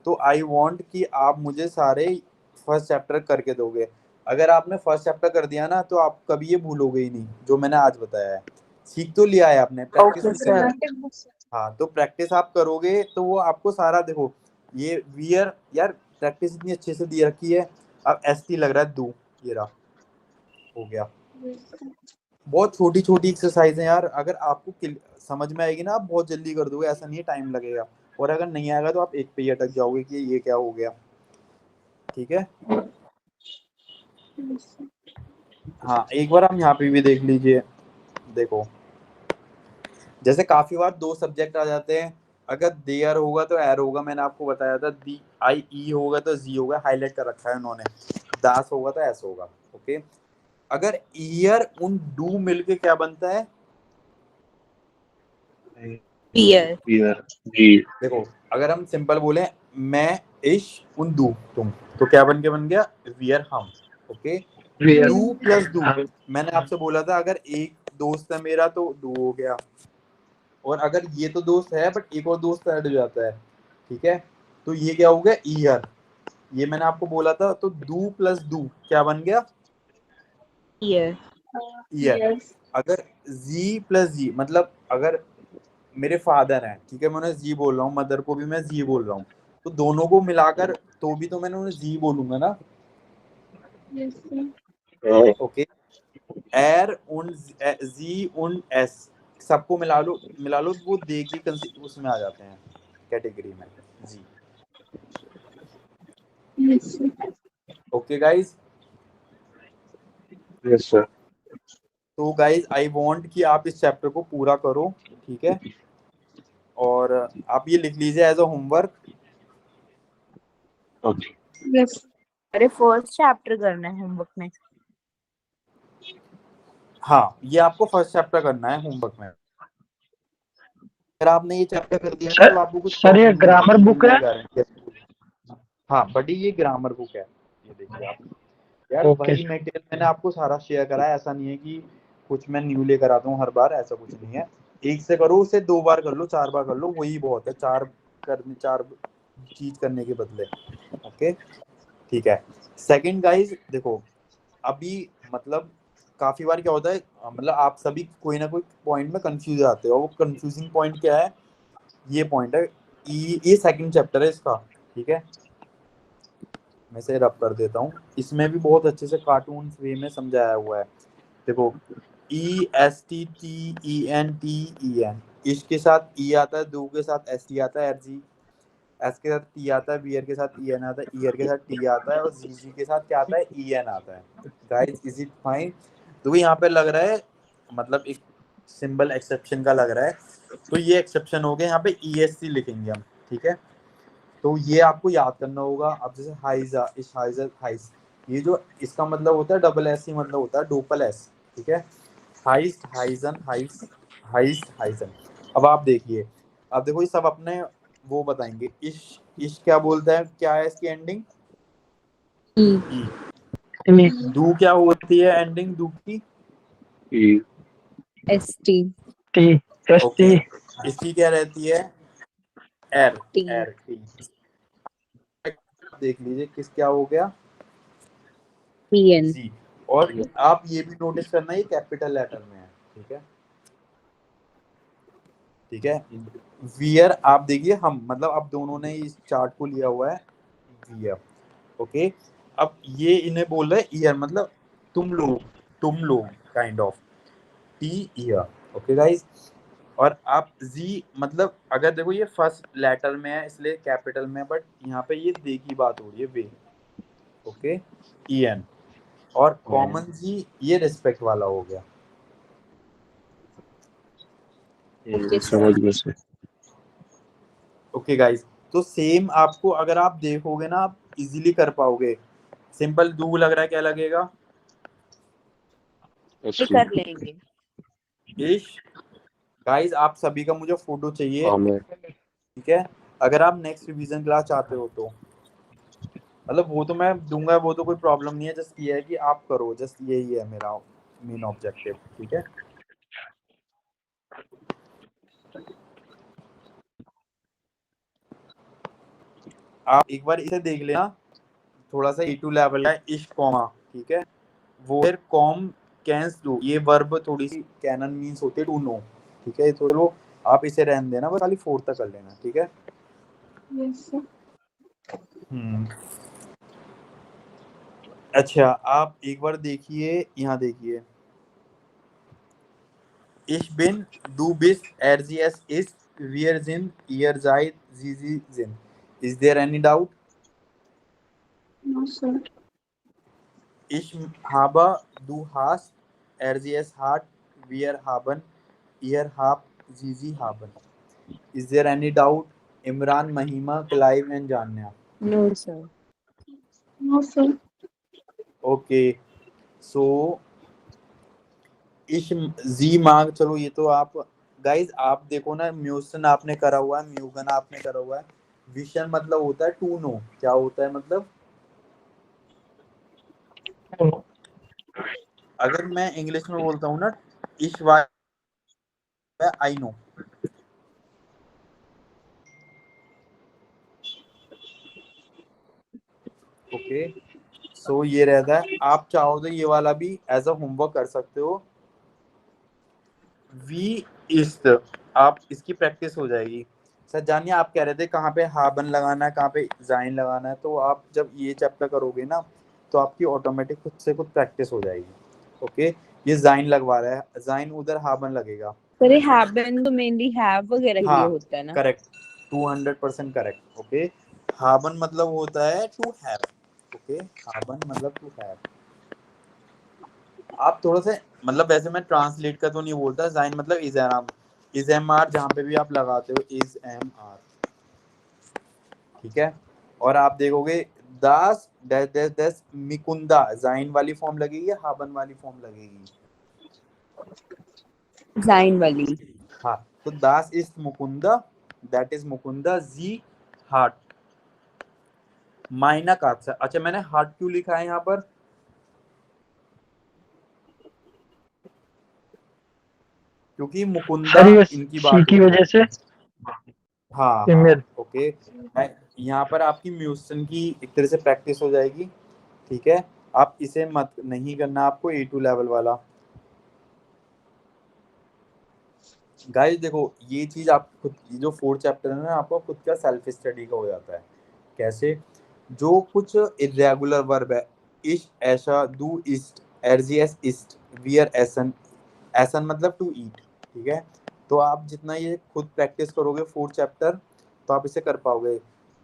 तो आई वांट कि आप मुझे सारे फर्स्ट चैप्टर करके दोगे। अगर आपने फर्स्ट चैप्टर कर दिया ना, तो आप कभी ये भूलोगे ही नहीं जो मैंने आज बताया है। सीख तो लिया है आपने, प्रैक्टिस ओके भी करी है। सर। हाँ तो प्रैक्टिस आप करोगे तो वो आपको सारा देखो। ये वियर यार, प्रैक्टिस इतनी अच्छे से दी रखी है। अब एसटी लग रहा है दो, ये रहा, हो गया। बहुत छोटी छोटी एक्सरसाइज है यार, अगर आपको समझ में आएगी ना, आप बहुत जल्दी कर दोगे, ऐसा नहीं है टाइम लगेगा। और अगर नहीं आएगा तो आप एक पे ही अटक जाओगे कि ये क्या हो गया। ठीक है हाँ, एक बार हम यहाँ पे भी देख लीजिए। देखो जैसे काफी बार दो सब्जेक्ट आ जाते हैं, अगर देयर होगा तो एर होगा, मैंने आपको बताया था। दी आई ई होगा तो जी होगा, हाईलाइट कर रखा है उन्होंने। दास होगा तो एस होगा। ओके अगर ईयर उन डू मिलके क्या बनता है? पियर। Here. जी. देखो अगर हम सिंपल बोले, मैं इश उन दू तुम, तो क्या बन गया वियर हम। Okay wear do plus do, मैंने आपसे बोला था अगर एक दोस्त है मेरा तो डू हो गया, और अगर ये तो दोस्त है बट एक और दोस्त ऐड हो जाता है, ठीक है, तो ये क्या हो गया ईयर। ये मैंने आपको बोला था, तो डू प्लस डू क्या बन गया? पियर। ईयर। यस अगर जी प्लस जी, मतलब अगर मेरे फादर हैं, ठीक है, मैं उन्हें जी बोल रहा हूँ, मदर को भी मैं जी बोल रहा हूँ, तो दोनों को मिलाकर तो भी तो मैंने उन्हें जी बोलूंगा ना। यस ओके एर उन जी उन एस, सबको मिला लो वो दे की उसमें आ जाते हैं कैटेगरी में, जी। Yes okay guys, Yes, sir. तो गाइज आई वांट कि आप इस चैप्टर को पूरा करो, ठीक है, और आप ये लिख लीजिए as a homework. Okay. Yes अरे फर्स्ट चैप्टर करना है होमवर्क में। हाँ ये आपको फर्स्ट चैप्टर करना है होमवर्क में। अगर आपने ये चैप्टर कर दिया ना, सर। तो आपको कुछ सर ये प्रॉब्लम नहीं ग्रामर होगी, ये बुक है। मेरी गारंटी है। हाँ बट ये ग्रामर बुक है, ये देखिए आप। यार ओके वही मटेरियल मैंने आपको सारा शेयर करा है, ऐसा नहीं है कि कुछ मैं न्यू लेकर आता हूँ हर बार, ऐसा कुछ नहीं है। एक से करो, उसे 2 बार कर लो, 4 बार कर लो, वही बहुत है। चार चीज करने के बदले। ओके ठीक है। सेकंड गाइस देखो, अभी मतलब काफी बार क्या होता है, मतलब आप सभी कोई ना कोई पॉइंट में कंफ्यूज आते हो। वो कंफ्यूजिंग पॉइंट क्या है? ये पॉइंट है, ये सेकंड चैप्टर है इसका, ठीक है। मैं इसे रब कर देता हूँ, इसमें भी बहुत अच्छे से कार्टून वे में समझाया हुआ है। देखो ESTTENTEN, इश के साथ ई आता है, दो के साथ ST आता है, RG, एस के साथ टी आता है, बियर के साथ EN आता है, ईयर के साथ टी आता है, और जी के साथ क्या आता है? EN आता है। Guys is it fine? तो यहाँ पे लग रहा है, मतलब एक सिंबल एक्सेप्शन का लग रहा है, तो ये एक्सेप्शन हो गया, यहाँ पे ESC लिखेंगे हम, ठीक है। तो ये आपको याद करना होगा। अब जैसे हाइजा, इस हाइजा हाइस, ये जो इसका मतलब होता है डबल एस ही मतलब होता है डोपल एस, ठीक है। हाइस्ट हाइजन हाइस, हाइस्ट हाइजन। अब आप देखिए, अब देखो ये सब अपने वो बताएंगे। इश क्या बोलता है, क्या है इसकी एंडिंग? ई। ई। टी दू क्या होती है एंडिंग दू की? E. S T. T S okay T इसकी क्या रहती है? एर। टी। एर टी। देख लीजिए किस क्या हो गया? P N. जी। और आप ये भी नोटिस करना, ये कैपिटल लेटर में है, ठीक है। ठीक है वियर, आप देखिए हम मतलब अब दोनों ने इस चार्ट को लिया हुआ है वियर। ओके अब ये इन्हें बोल रहे हैं ईयर, मतलब तुम लोग kind of, T year. Okay guys, और आप जी मतलब अगर देखो ये फर्स्ट लेटर में है इसलिए कैपिटल में, बट यहाँ पे ये दे की बात हो रही है, वे। Okay, EN। और कॉमन जी ये रिस्पेक्ट वाला हो गया। समझ गए सर। ओके गाइस, तो सेम आपको अगर आप देखोगे ना आप इजीली कर पाओगे। सिंपल दू लग रहा है, क्या लगेगा? ये कर लेंगे। इश। गाइस आप सभी का मुझे फोटो चाहिए, हाँ मैं ठीक है? अगर आप नेक्स्ट रिवीजन क्लास चाहते हो तो मतलब वो तो मैं दूंगा, वो तो कोई प्रॉब्लम नहीं है। जस्ट ये है कि आप करो, जस्ट यही है मेरा मेन ऑब्जेक्टिव, ठीक है? आप एक बार इसे देख लेना, थोड़ा सा E2 लेवल का इश कॉमा, ठीक है? वो फिर कॉम कैंस डू, ये वर्ब थोड़ी सी कैनन मींस होते टू नो, ठीक है? तो चलो आप इसे रहने देना, बस खाली 4 तक कर लेना, ठीक है? Yes sir. अच्छा, आप एक बार देखिए, यहाँ देखिए। Ich bin, du bist, sie es ist, wir sind, ihr seid, sie sind. Is there any doubt? No sir. Ich habe, du hast, sie es hat, wir haben, ihr habt, sie haben. Is there any doubt? Imran, Mahima, Clive and Janya. No sir. No sir. Okay, so इश जी मार्ग, चलो ये तो आप गाइज आप देखो ना, म्यूसन आपने करा हुआ है, म्यूगन आपने करा हुआ है। विशन मतलब होता है टू नो, क्या होता है मतलब? अगर मैं इंग्लिश में बोलता हूँ ना, इश वाई आई नो, ओके। सो ये रहता है, आप चाहो तो ये वाला भी एज अ होमवर्क कर सकते हो। वी इस्ट, आप इसकी प्रैक्टिस हो जाएगी। सर जानिए, आप कह रहे थे कहाँ पे हाबन लगाना है, कहाँ पे जाइन लगाना है, तो आप जब ये चैप्टर करोगे ना तो आपकी ऑटोमेटिक खुद से खुद प्रैक्टिस हो जाएगी। ओके, ये जाइन लगवा रहा है, जाइन उधर हाबन लगेगा। सर ये हैबन तो मेनली हैव वगैरह के लिए हाँ होता है ना? Correct, 200% correct. ओके, हाबन मतलब होता है टू हैव। ओके, हाबन मतलब टू हैव। आप थोड़ा सा मतलब, वैसे मैं ट्रांसलेट का तो नहीं बोलता, जाइन मतलब इज एम, इज एम आर जहाँ पे भी आप लगाते हो इज एम आर, ठीक है? और आप देखोगे दास डैश डैश डैश मिकुंदा, जाइन वाली फॉर्म लगेगी या हाबन वाली फॉर्म लगेगी? जाइन वाली। हाँ, तो दास इज मुकुंदा, दैट इज मुकुंदा जी हार्ट माइना कात्सा। अच्छा, मैंने हार्ट क्यों लिखा है यहाँ पर? क्योंकि मुकुंदा सर ये इनकी सी बात हो की रही वजह से है। हाँ फीमेल। ओके। मैं यहाँ पर आपकी म्यूजिशन की एक तरह से प्रैक्टिस हो जाएगी, ठीक है? आप इसे मत नहीं करना आपको A2 लेवल वाला। गाइस देखो, ये चीज आप खुद, ये जो 4th चैप्टर है ना, आपको खुद का सेल्फ स्टडी का हो जाता है। कैसे? जो कुछ इरेगुलर वर्ब है, इश, ऐशा, डू, इस्ट, एरजीएस, इस्ट, वियर, एसन, एसन मतलब टू ईट, ठीक है? तो आप जितना ये खुद प्रैक्टिस करोगे 4th चैप्टर, तो आप इसे कर पाओगे।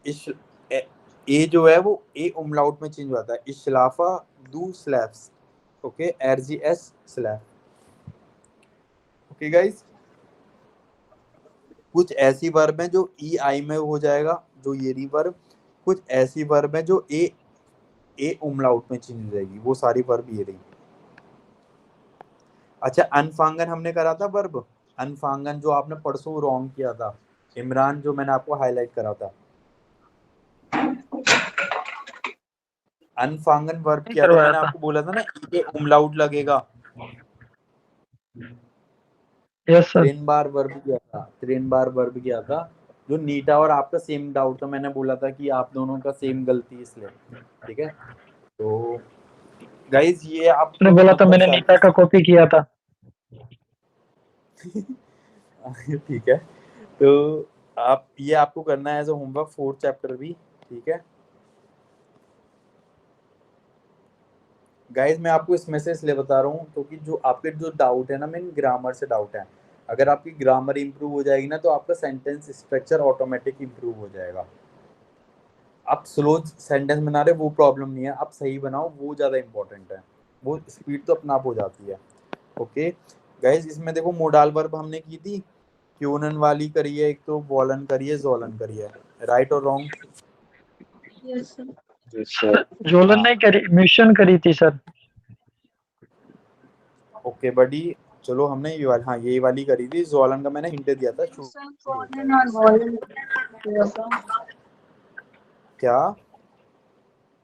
इश ए जो है वो ए उमलाउट में चेंज हो जाता है, इशलाफा, डू, स्लैब्स, ओके, एरजीएस, स्लैब। ओके गाइस, कुछ ऐसी वर्ब हैं जो ई आई में हो जाएगा, जो ये रही वर्ब। कुछ ऐसी वर्ब हैं जो ए उमलाउट में चेंज हो जाएगी, वो सारी वर्ब ये रही। अच्छा, अनफांगन हमने करा था वर्ब, अनफांगन जो आपने परसों रॉन्ग किया था इमरान, जो मैंने आपको हाईलाइट करा था। अनफांगन वर्ब किया था, करवाया मैंने था। आपको बोला था ना ए उमलाउट लगेगा। Yes sir. 3 बार वर्ब किया था, 3 बार वर्ब किया था। जो नीटा और आपका सेम डाउट था, मैंने बोला था कि आप दोनों का सेम गलती, इसलिए, ठीक है? तो गाइज ये आप आपने बोला था, मतलब मैंने नीता का कॉपी किया था। ठीक है, तो आप ये आपको करना है as a homework 4th chapter भी, ठीक है? गाइज मैं आपको इसमें से इसलिए बता रहा हूँ क्योंकि जो आपके जो डाउट है ना, मेन ग्रामर से डाउट है। अगर आपकी ग्रामर इंप्रूव हो जाएगी ना, तो आपका सेंटेंस स्ट्रक्चर ऑटोमेटिक इंप्रूव हो जाएगा। आप स्लो सेंटेंस बना रहे हो वो प्रॉब्लम नहीं है, आप सही बनाओ वो ज़्यादा इंपॉर्टेंट है, वो स्पीड तो अपने आप हो जाती है। ओके गाइज, इसमें देखो मोडाल वर्ब हमने की थी, क्यूनन वाली करी है, एक तो वॉलन करी है, जोलन करी है, राइट और wrong? Yes sir. Yes, sir. Jolen नहीं करी, मिशन करी थी सर। ओके बडी, चलो हमने ये वाली, हाँ ये वाली करी थी, जोलन का मैंने हिंट दिया था शुरू सर होता कॉलन है। और वॉलन किया था क्या?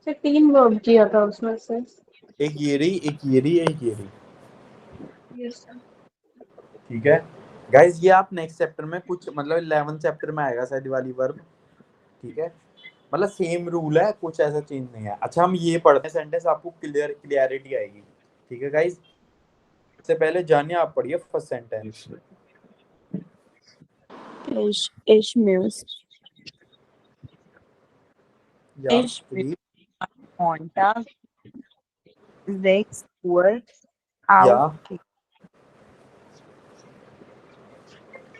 सर, 3 वर्ब किया था उसमें से। एक ये रही, एक ये रही, एक ये रही। Yes sir. ठीक है गाइज, ये आप नेक्स्ट चैप्टर में कुछ मतलब 11th चैप्टर में आएगा शायद वाली वर्ब। ठीक है, मतलब सेम रूल है, कुछ ऐसा चेंज नहीं है। अच्छा हम ये पढ़ते हैं सेंटेंस, आपको क्लियरिटी आएगी। ठीक है गाइज, इससे पहले जानिए, आप पढ़िए first sentence. Yes, sir. Ich muss या Ich प्लीज, Montag 6 Uhr या aufstehen.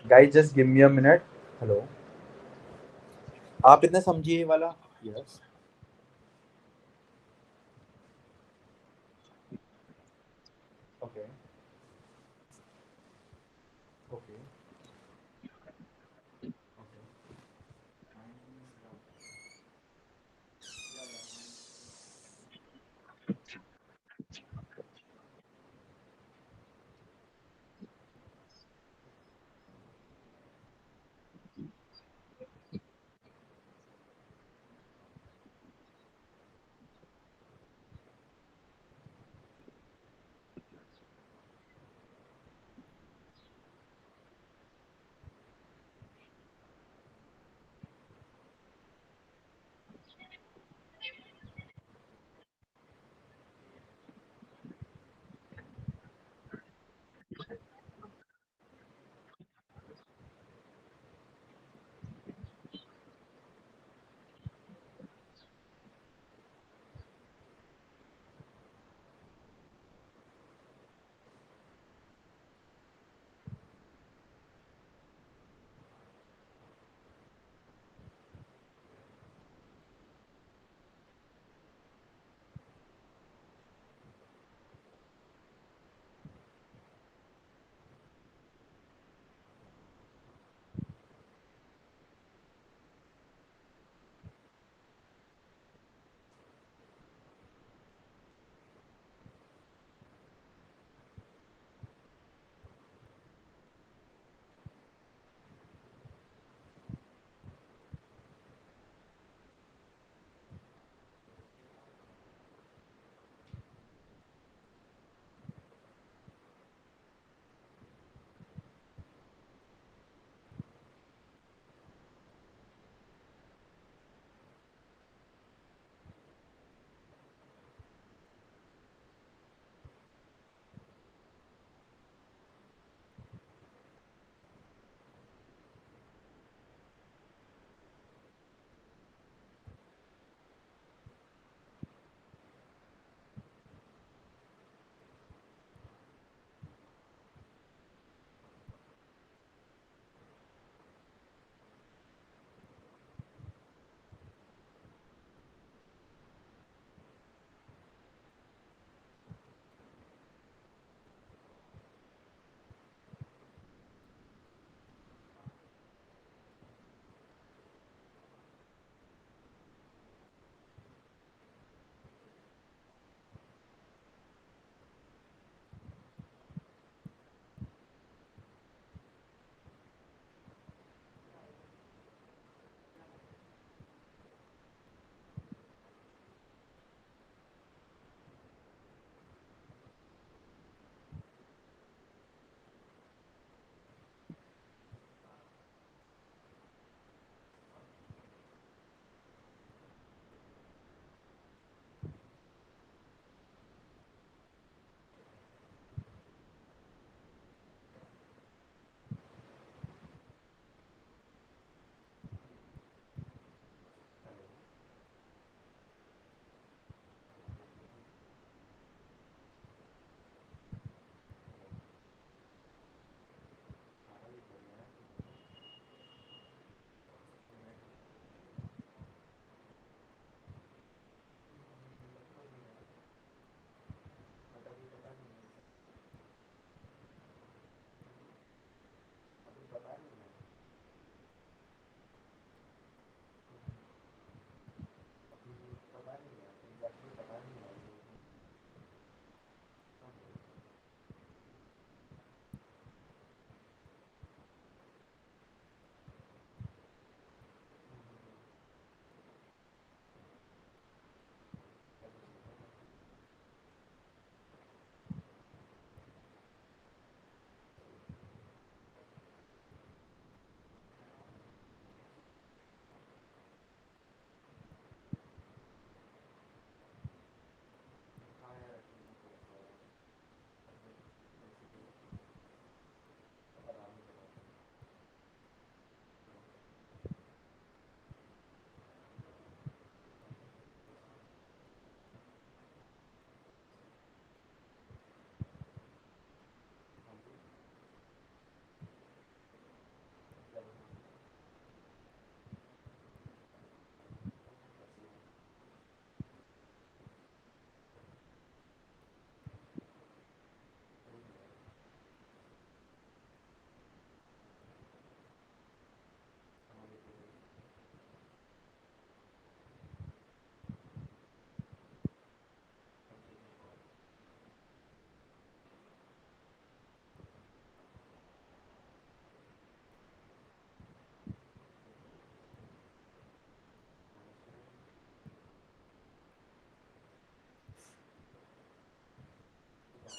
Guys just give me a minute. Hello, आप इतना समझिए ये वाला। Yes okay okay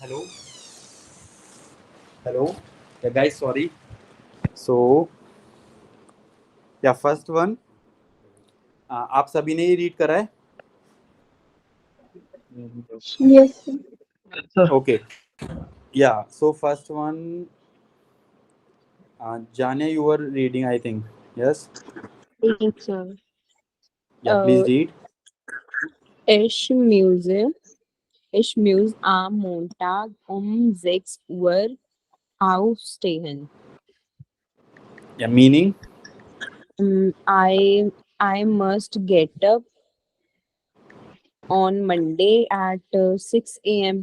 Hello. Yeah, guys, sorry. So, yeah, first one. आप सभी ने ये रीड करा है? Yes, sir. sir. Okay. Yeah. So first one, Janya, you were reading, I think. Yes. Thanks, sir. Yeah. Please read. Ich muss am Montag um 6 Uhr aufstehen. Yeah. Meaning. I must get up on Monday at 6 a.m.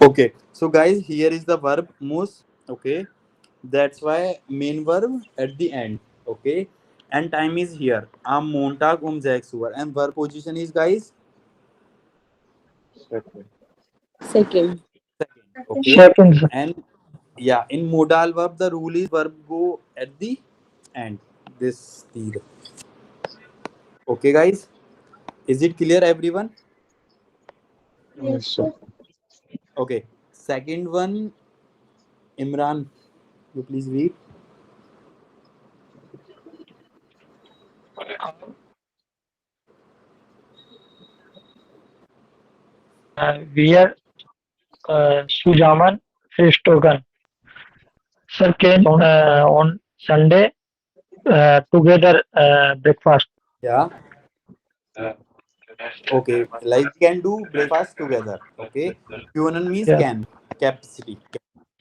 Okay. So guys, here is the verb muss. Okay. That's why main verb at the end. Okay. And time is here. Am Montag 6 Uhr. And verb position is, guys, Second. Second. second. Okay. Second, sir. And yeah, in modal verb, the rule is verb go at the end. This steed. Okay, guys. Is it clear, everyone? Yes, sir. Okay. Second one, Imran, you please read. Where Sujaman fish token. Sir came on Sunday together breakfast. Yeah. Okay. Like can do breakfast together. Okay. Kunan means Yeah. can. Capacity.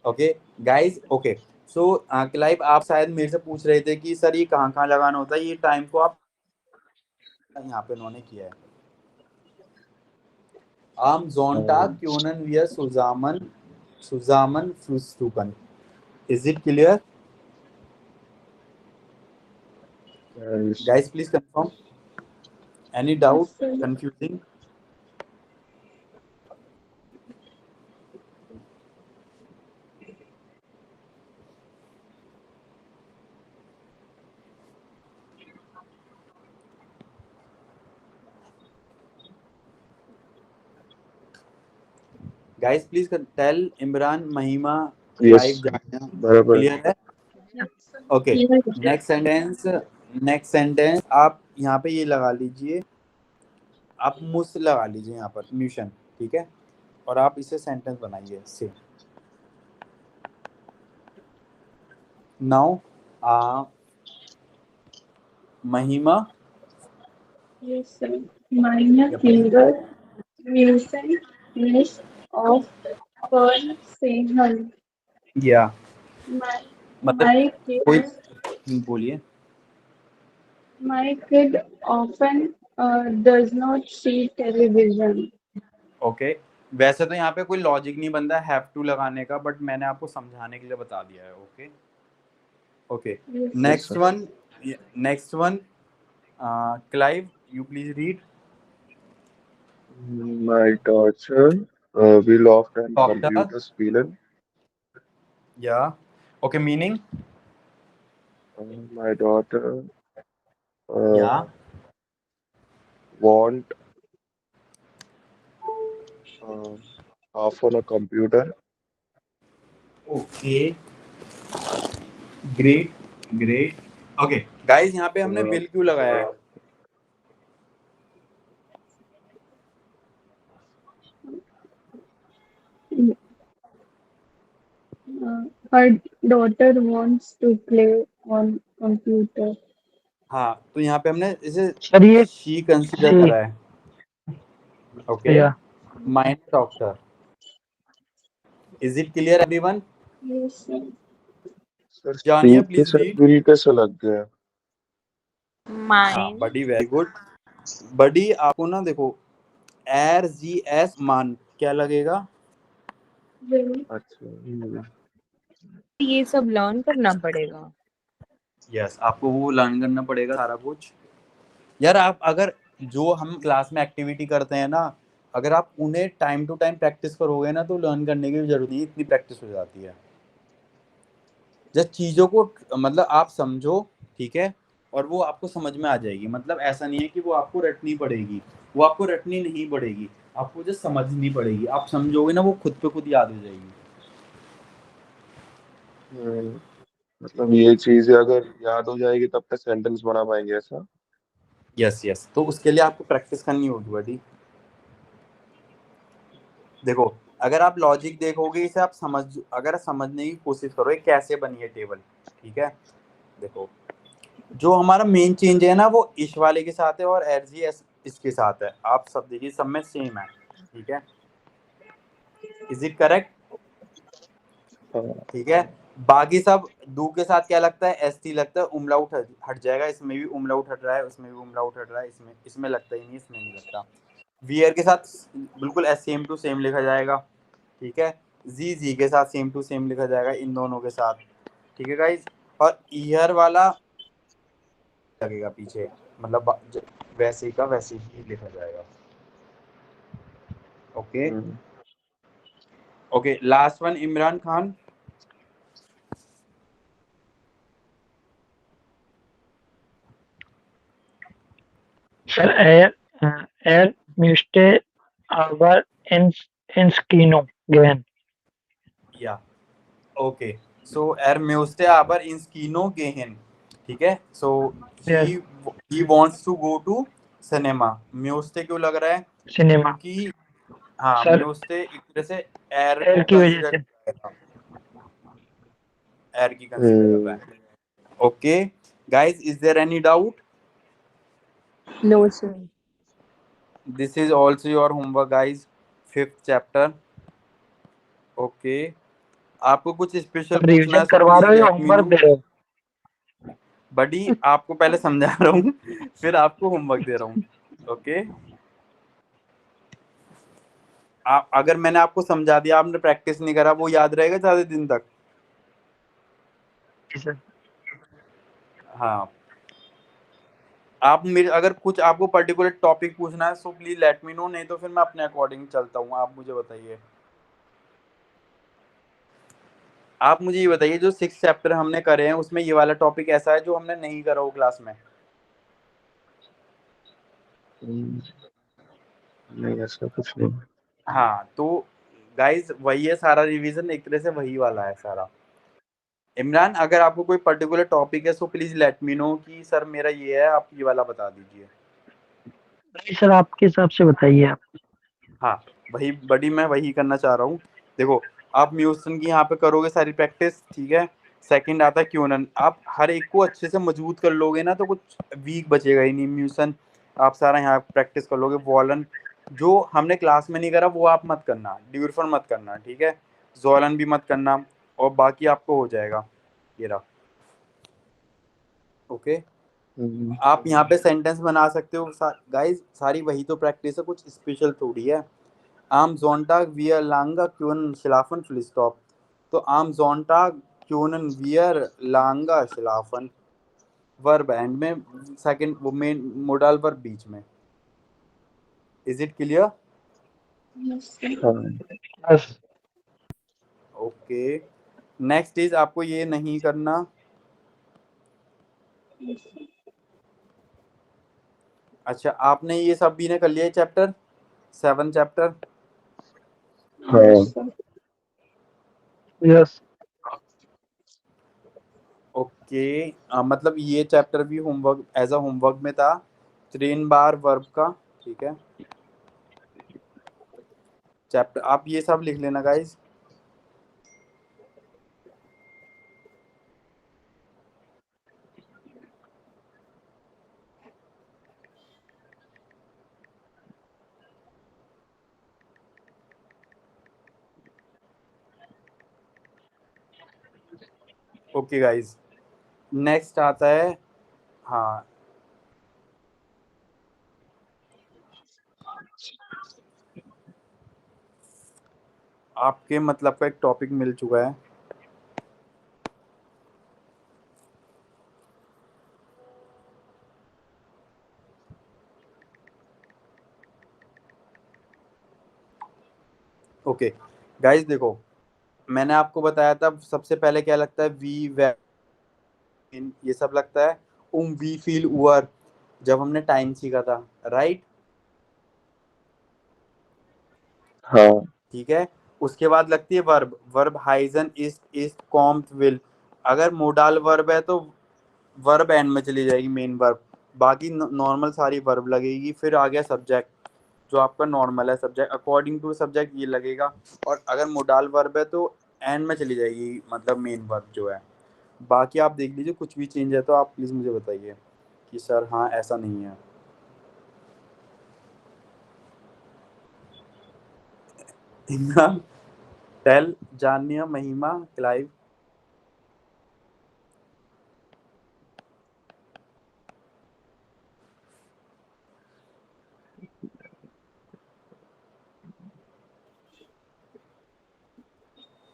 Okay. Guys. Okay. So, Clive आप शायद मेरे से पूछ रहे थे कि सर ये कहाँ लगाना होता है, ये टाइम को आप यहाँ पे उन्होंने किया है. Am Sonntag können wir zusammen frühstücken. Is it clear? Yes. Guys, please confirm. Any doubt? Yes, sir. Confusing? Guys, please tell Imran, Mahima, Yes. Clive, Janya. बराबर. Clear है? Okay. Next sentence आप यहाँ पे ये लगा लीजिए. आप मुस लगा लीजिए यहाँ पर म्यूशन, ठीक है? और आप इसे सेंटेंस बनाइए से. Now, Mahima. Yes, sir. Meine Kinder müssen nicht auf Fern sehen. Yeah. My मतलब कोई kid, बोलिए. my kid often does not see television. Okay. वैसे तो यहाँ पे कोई लॉजिक नहीं बनता है हैव टू लगाने का, बट मैंने आपको समझाने के लिए बता दिया है. Okay. Okay. Yes, next one Clive, you please read. My daughter will often Doctor. computer spielen. या. ओके. मीनिंग. My daughter या. want half on a computer. Okay. Great. Okay guys, यहाँ पे हमने विल क्यों लगाया है? her daughter wants to play on computer. हाँ, तो यहाँ पे हमने इसे सर ये शी कंसीडर she. करा है. Okay. Yeah. My doctor. Is it clear everyone? Yes, sir. Sir, जानिए, speak के please साथ read. will कैसे लग गया? हाँ, बड़ी वेरी गुड. बड़ी आपको ना देखो, RGS मान क्या लगेगा? Will. अच्छा. ये सब लर्न करना पड़ेगा. यस, आपको वो लर्न करना पड़ेगा सारा कुछ. यार आप अगर जो हम क्लास में एक्टिविटी करते हैं ना, अगर आप उन्हें टाइम टू टाइम प्रैक्टिस करोगे ना, तो लर्न करने की जरूरत नहीं, इतनी प्रैक्टिस हो जाती है. जस्ट चीज़ों को मतलब आप समझो, ठीक है, और वो आपको समझ में आ जाएगी. मतलब ऐसा नहीं है कि वो आपको रटनी पड़ेगी, वो आपको रटनी नहीं पड़ेगी. आपको जो समझनी पड़ेगी, आप समझोगे ना वो खुद पे खुद याद हो जाएगी। मतलब ये चीजें अगर याद हो जाएगी तब तक सेंटेंस बना पाएंगे ऐसा? यस यस, तो उसके लिए आपको प्रैक्टिस करनी होगी बड़ी। देखो, अगर आप लॉजिक देखोगे इसे, आप अगर समझने की कोशिश करो कैसे बनी है टेबल, ठीक है। देखो, जो हमारा मेन चेंज है ना वो इश वाले के साथ है और एरजी इसके साथ है। आप सब देखिए, सब में सेम है, ठीक है। Is it correct? हाँ। ठीक है। बाकी सब दू के साथ क्या लगता है, एस टी लगता है, उमलाउट हट जाएगा। इसमें भी उमलाउट हट रहा है, उसमें भी उमलाउट हट रहा है, इसमें लगता ही नहीं, इसमें नहीं लगता। वियर के साथ बिल्कुल सेम टू सेम लिखा जाएगा, ठीक है। जी के साथ सेम टू सेम लिखा जाएगा, इन दोनों के साथ, ठीक है गाइज। और ईयर वाला लगेगा पीछे, मतलब वैसे का वैसे ही लिखा जाएगा। Okay okay, last one, Imran Khan. Sir, er müsste aber ins Kino gehen. या ओके, सो er müsste aber ins Kino gehen, ठीक है। सो Yes, he wants to go to cinema। müsste क्यों लग रहा है? cinema. क्योंकि हाँ, Sir, müsste एक तरह से एर को er की वजह कंसीडर से. कर रहा है, एर की कंसीडर कर रहा है। Okay guys, is there any doubt? No, sir. This is also your homework guys, 5th chapter. Okay, आपको कुछ स्पेशल Sir, पूछना है revision तो करवा प्लीज रहे हो या लेट मी homework नो। दे रहे हो? बडी, आपको पहले समझा रहा हूँ फिर आपको होमवर्क दे रहा हूँ। ओके, आप अगर मैंने आपको समझा दिया, आपने प्रैक्टिस नहीं करा, वो याद रहेगा ज्यादा दिन तक? जी सर. हाँ, आप मेरे अगर कुछ आपको पर्टिकुलर टॉपिक पूछना है so please let me no, नहीं तो फिर मैं अपने अकॉर्डिंग चलता हूँ। आप मुझे बताइए, आप मुझे ये बताइए, जो 6 चैप्टर हमने करे हैं उसमें ये वाला टॉपिक ऐसा है जो हमने नहीं करा हो क्लास में? नहीं, ऐसा कुछ नहीं। हाँ, तो गाइज वही है सारा रिवीजन, एक तरह से वही वाला है सारा। इमरान, अगर आपको कोई पर्टिकुलर टॉपिक है so please let me no कि सर मेरा ये है, आप ये वाला बता दीजिए। नहीं सर, आपके हिसाब से बताइए आप. हाँ, वही बड़ी मैं वही करना चाह रहा हूँ। देखो, आप म्यूसन की यहाँ पे करोगे सारी प्रैक्टिस, ठीक है। सेकंड आता है क्यूनन। आप हर एक को अच्छे से मजबूत कर लोगे ना तो कुछ वीक बचेगा ही नहीं। म्यूसन आप सारा यहाँ प्रैक्टिस कर लोगे। वॉलन जो हमने क्लास में नहीं करा वो आप मत करना, ड्यूरफन मत करना, ठीक है। जोलन भी मत करना, और बाकी आपको हो जाएगा। ये रहा, ओके। आप यहाँ पे सेंटेंस बना सकते हो गाइस, सारी वही तो प्रैक्टिस है, कुछ स्पेशल थोड़ी है। Am Sonntag wir lange können schlafen, full stop। तो am Sonntag können wir lange schlafen, verb and में, सेकंड वो मेन मोडल वर्ब बीच में। Is it clear? Yes, sir. बस. ओके, नेक्स्ट इज आपको ये नहीं करना। Yes, sir. अच्छा, आपने ये सब भी ने कर लिया chapter 7 chapter? Yes, sir. Yes. Okay, मतलब ये चैप्टर भी होमवर्क एज अ होमवर्क में था, 3 बार वर्ब का, ठीक है। चैप्टर आप ये सब लिख लेना गाइज। ओके गाइज, नेक्स्ट आता है, हाँ, आपके मतलब का एक टॉपिक मिल चुका है। ओके गाइज, देखो, मैंने आपको बताया था सबसे पहले क्या लगता है, वी वे, ये सब लगता है। वी फील उअर, जब हमने टाइम सीखा था, राइट। हाँ ठीक है। उसके बाद लगती है verb, verb Huygens is combed will. अगर मोडाल वर्ब है तो वर्ब एंड में चली जाएगी, मेन वर्ब, बाकी नॉर्मल सारी वर्ब लगेगी। फिर आ गया सब्जेक्ट, जो आपका नॉर्मल है सब्जेक्ट, अकॉर्डिंग टू सब्जेक्ट ये लगेगा। और अगर मोडाल वर्ब है तो एंड में चली जाएगी, मतलब मेन वर्ब जो है। बाकी आप देख लीजिए, कुछ भी चेंज है तो आप प्लीज़ मुझे बताइए कि सर हाँ ऐसा नहीं है। इमरान, टेल, जानिया, महिमा, क्लाइव।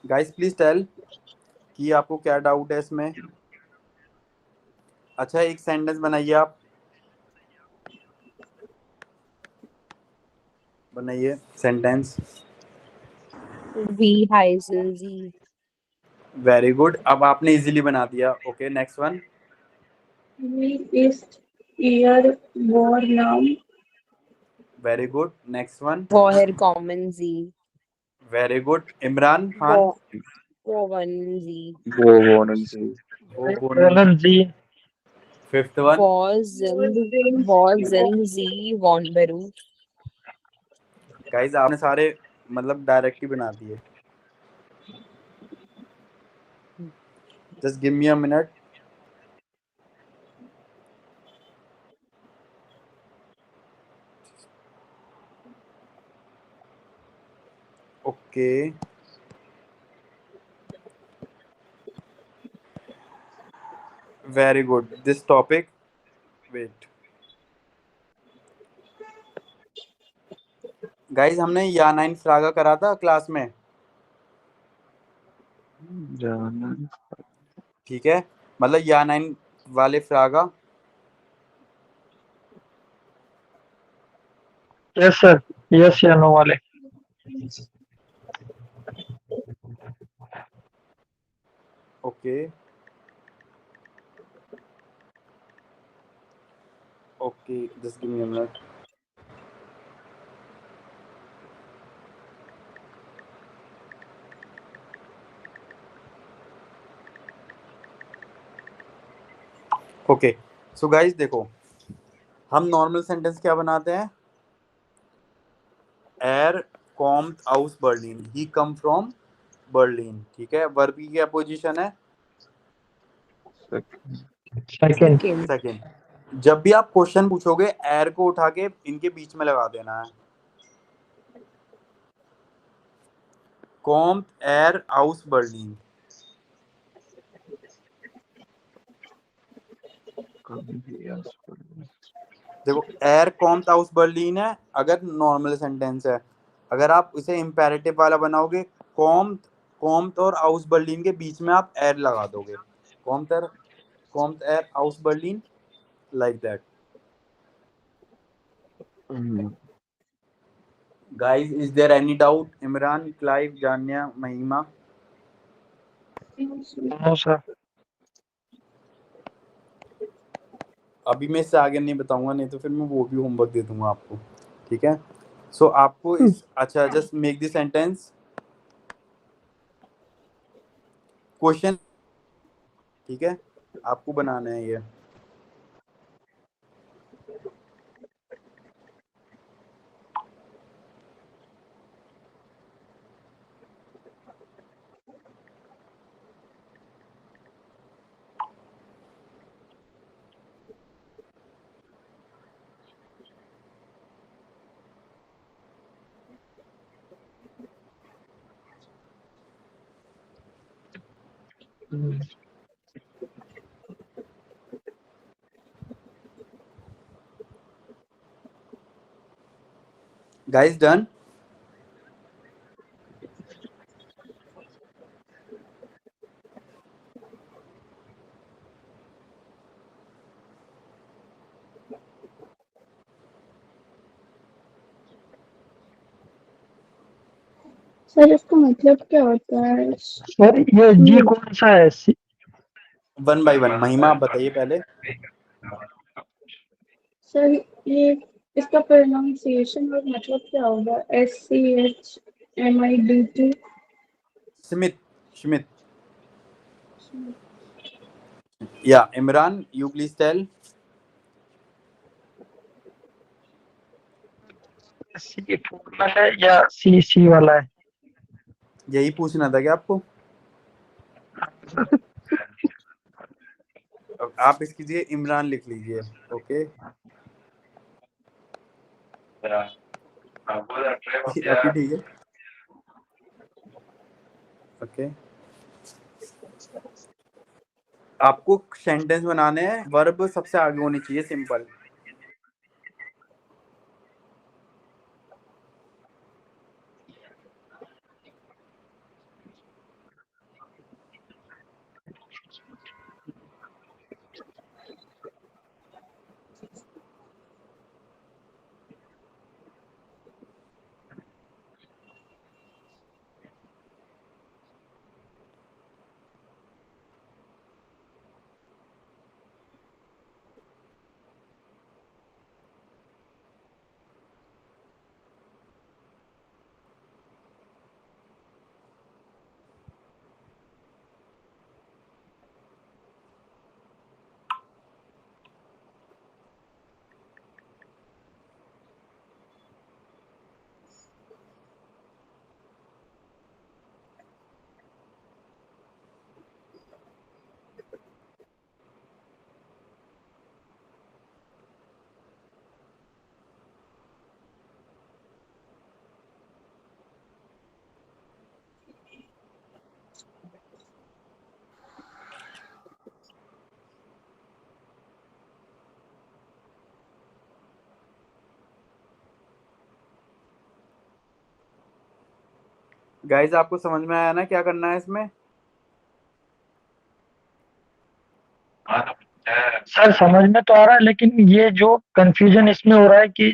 गाइस प्लीज टेल कि आपको क्या डाउट है इसमें। अच्छा, एक सेंटेंस बनाइए आप, बनाइए sentence. V hyphen Z. Very good, अब आपने इजीली बना दिया। Okay, next one. We is year war now. Very good, next one. Woher common Z. Very good, Imran Khan. Wo Woven Z. वो नहीं सही। वो नहीं। Anand ji. Fifth one. Was in Z. Wonberu. Guys आपने सारे मतलब डायरेक्ट ही बना दिए। Just give me a minute. Okay, very good, this topic, wait guys, हमने या 9 फ्रागा करा था क्लास में, जाना ठीक है, मतलब या 9 वाले फ्रागा। यस सर, यस या नो वाले। Okay okay, just give me a minute. Okay, so guys देखो, हम नॉर्मल सेंटेंस क्या बनाते हैं। एर कॉम्ड आउस Berlin, he come from Berlin, ठीक है। वर्ब की क्या पोजीशन है, सेकंड। Second. सेकंड। जब भी आप क्वेश्चन पूछोगे एर को उठा के इनके बीच में लगा देना है। कॉम्ड एर आउस बर्लिन, देखो एर कॉम्ड आउस बर्लिन है अगर नॉर्मल सेंटेंस है। अगर आप इसे इम्पेरेटिव वाला बनाओगे, कॉम्ड, कॉम्ड और आउस बर्लिन के बीच में आप एर लगा दोगे, कॉम्ड एर आउस बर्लिन, like that. Guys is there any doubt, Imran, Clive, Janya, Mahima. No sir. अभी मैं इससे आगे नहीं बताऊंगा, नहीं तो फिर मैं वो भी होमवर्क दे दूंगा आपको, ठीक है। सो आपको इस, अच्छा just make the sentence question, ठीक है, आपको बनाना है ये। Guys done. सर इसका मतलब क्या होता है? सर ये जी कौन सा है? वन बाय वन, महिमा आप बताइए पहले। सर ये इसका प्रोनाउंसिएशन और मतलब क्या होगा? SCH MIDT. Schmidt. Yeah, Imran, you please tell. सी फॉर्मल है या सी वाला है? यही पूछना था क्या आपको? अब आप इसकी जगह इमरान लिख लीजिए। ओके, अभी ठीक है। ओके, आपको सेंटेंस बनाने हैं, वर्ब सबसे आगे होनी चाहिए, सिंपल। गाइस, आपको समझ में आया ना क्या करना है इसमें? सर समझ में तो आ रहा है, लेकिन ये जो कंफ्यूजन इसमें हो रहा है कि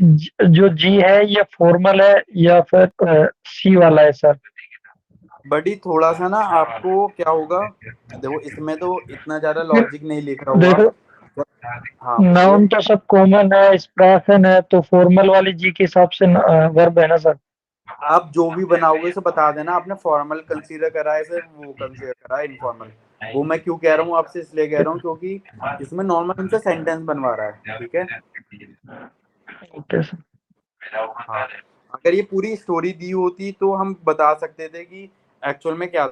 जो जी है ये फॉर्मल है या फिर सी वाला है सर? बड़ी थोड़ा सा ना आपको क्या होगा, देखो इसमें तो इतना ज्यादा लॉजिक नहीं लिखा हुआ। देखो, हाँ, बोलिए। नाउन तो सब कॉमन है, स्प्रासन है, तो फॉर्मल वाली जी के हिसाब से वर्ब है ना सर? आप जो भी बनाओगे उसे बता देना आपने फॉर्मल कंसीडर करा है सर, वो कंसीडर करा है इनफॉर्मल। वो मैं क्यों कह रहा हूँ आपसे, इसलिए कह रहा हूँ क्योंकि इसमें नॉर्मल से सेंटेंस बनवा रहा है, ठीक है? Okay sir. हाँ, अगर ये पूरी स्टोरी दी होती तो हम बता सकते थे कि एक्चुअल में क्या।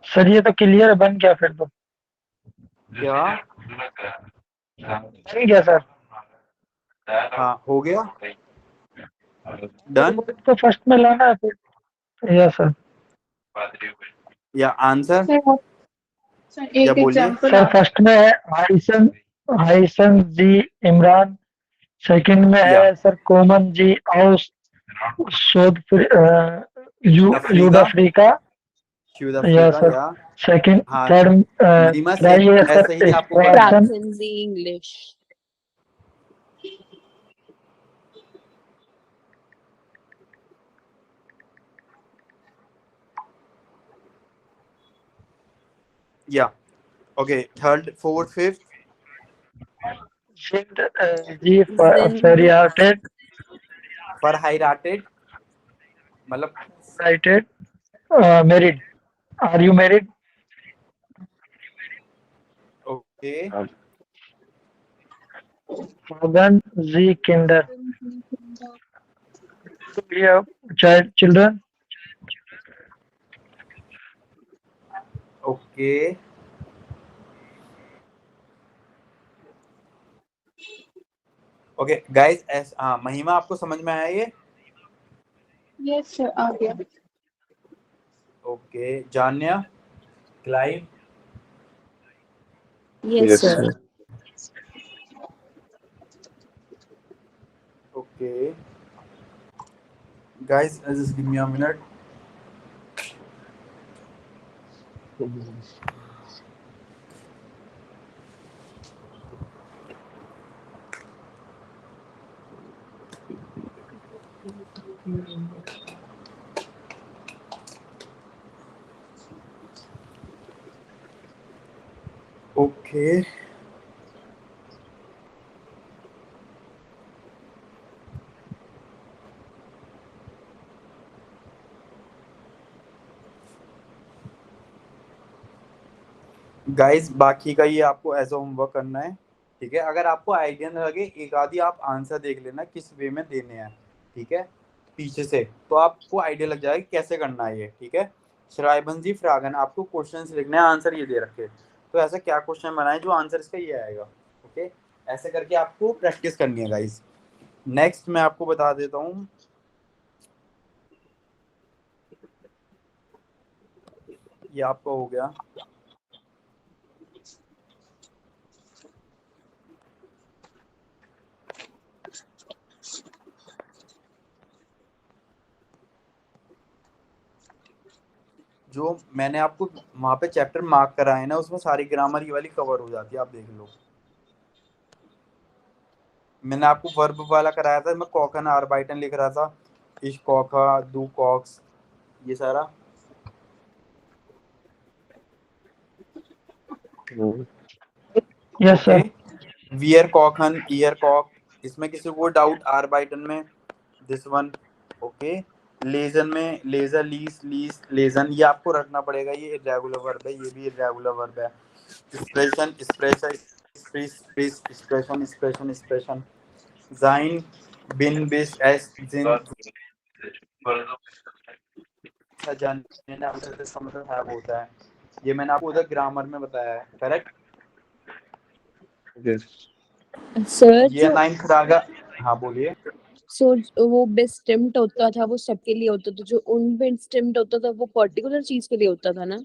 सर ये तो क्लियर बन गया, फिर तो क्या? बन गया सर। हाँ, हो गया, डन। तो फर्स्ट में लाना है फिर। Yes sir. या आंसर, सर या एक बोलिए। एग्जांपल सर आप फर्स्ट में है हाइसन जी इमरान। सेकंड में या है सर कोमन जी आउस सऊद यूड अफ्रीका, अफ्रीका। साउथ या अफ्रीका, सर या। सेकंड हाँ, थर्ड मरीमा सेम ट्राई है ऐसे ही सर आपको करना है। स्प्रासन। Pratham Z English. या ओके, थर्ड, फोर्थ, फिफ्थ। जिंद जी Zindagi. फेरियाटेड फॉर हाईराटेड मतलब राइटेड married. Are you married? Okay, मॉर्गन जी किंडर child children. Okay, okay guys. हाँ, महिमा आपको समझ में आया ये? यस सर आ गया। Okay, Janya, Clive, Yes, yes sir. Sir. Okay guys, just give me a minute. Okay guys, बाकी का ये आपको एज होमवर्क करना है, ठीक है। अगर आपको आइडिया ना लगे, एक आधी आप आंसर देख लेना किस वे में देने हैं, ठीक है, पीछे से, तो आपको आइडिया लग जाएगा कि कैसे करना है ये, ठीक है। श्राइबन जी फ्रागन, आपको क्वेश्चंस लिखने हैं, आंसर ये दे रखे, तो ऐसा क्या क्वेश्चन बनाए जो आंसर इसका ये आएगा, ओके। ऐसे करके आपको प्रैक्टिस करनी है गाइस। नेक्स्ट मैं आपको बता देता हूँ, ये आपका हो गया। जो मैंने आपको वहां पे चैप्टर मार्क कराए ना, उसमें सारी ग्रामर ये वाली कवर हो जाती है, आप देख लो। मैंने आपको वर्ब वाला कराया था, मैं कॉकन आर्बाइटन लिख रहा था, इश कॉका दू कॉक्स, ये सारा। Yes okay, sir. वियर कॉकन ईयर कॉक, इसमें किसी को डाउट आर्बाइटन में, दिस वन, ओके। लेजन में लेजर लीस लीस लेजन, ये आपको रखना पड़ेगा, ये इर्रेगुलर वर्ब है, ये भी इर्रेगुलर वर्ब है। Expression expression expression expression expression, जाइन बिन बिस एस जिन, जाने ना उसे इसका मतलब है होता है, ये मैंने आपको उधर ग्रामर में बताया है, करेक्ट। यस सर ये जो 9th रागा, हाँ बोलिए। सो वो बेस्टिम्ड होता था वो सबके लिए होता था, जो अनबेस्टिम्ड होता था वो पर्टिकुलर चीज के लिए होता था ना।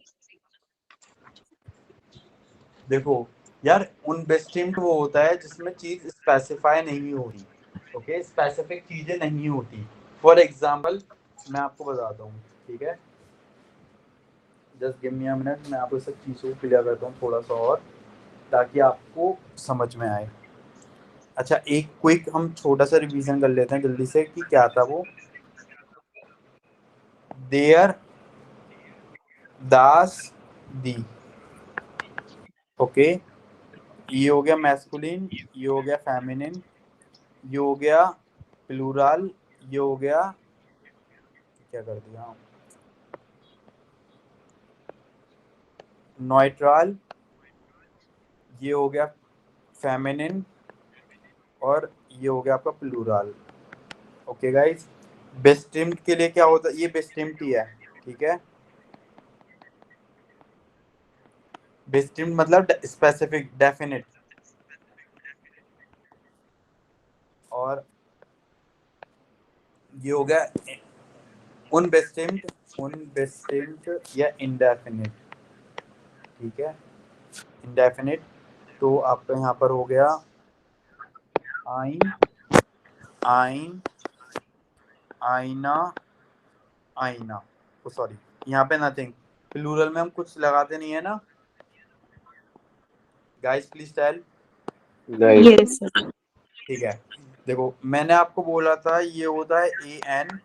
देखो यार, उनबेस्टिम्ड वो होता है जिसमें चीज स्पेसिफाई नहीं हो रही, ओके, स्पेसिफिक चीजें नहीं होती। फॉर एग्जाम्पल मैं आपको बताता हूँ, ठीक है, just give me a minute, मैं आपको सब चीज़ों को क्लियर करता हूँ थोड़ा सा और, ताकि आपको समझ में आए। अच्छा, एक क्विक हम छोटा सा रिवीजन कर लेते हैं जल्दी से कि क्या था वो। देयर, दास, दी, ओके, ये हो गया मैस्कुलिन, ये हो गया फेमिनिन, ये हो गया प्लूरल, ये हो गया, क्या कर दिया, न्यूट्रल, ये हो गया फेमिनिन, और ये हो गया आपका प्लूरल, ओके गाइस। बेस्टिम्ड के लिए क्या होता है, ये बेस्टिम्ड ही है, ठीक है। बेस्टिम्ड मतलब स्पेसिफिक डेफिनेट, और ये हो गया उनबेस्टिम्ड या इंडेफिनिट, ठीक है, इंडेफिनिट। तो आपका यहाँ पर हो गया आइन, आइन, आईना, आईना, ओ सॉरी, यहाँ पे नथिंग, प्लूरल में हम कुछ लगाते नहीं है ना गाइस, प्लीज टेल। नहीं यस सर। ठीक है, देखो मैंने आपको बोला था ये होता है ए एन,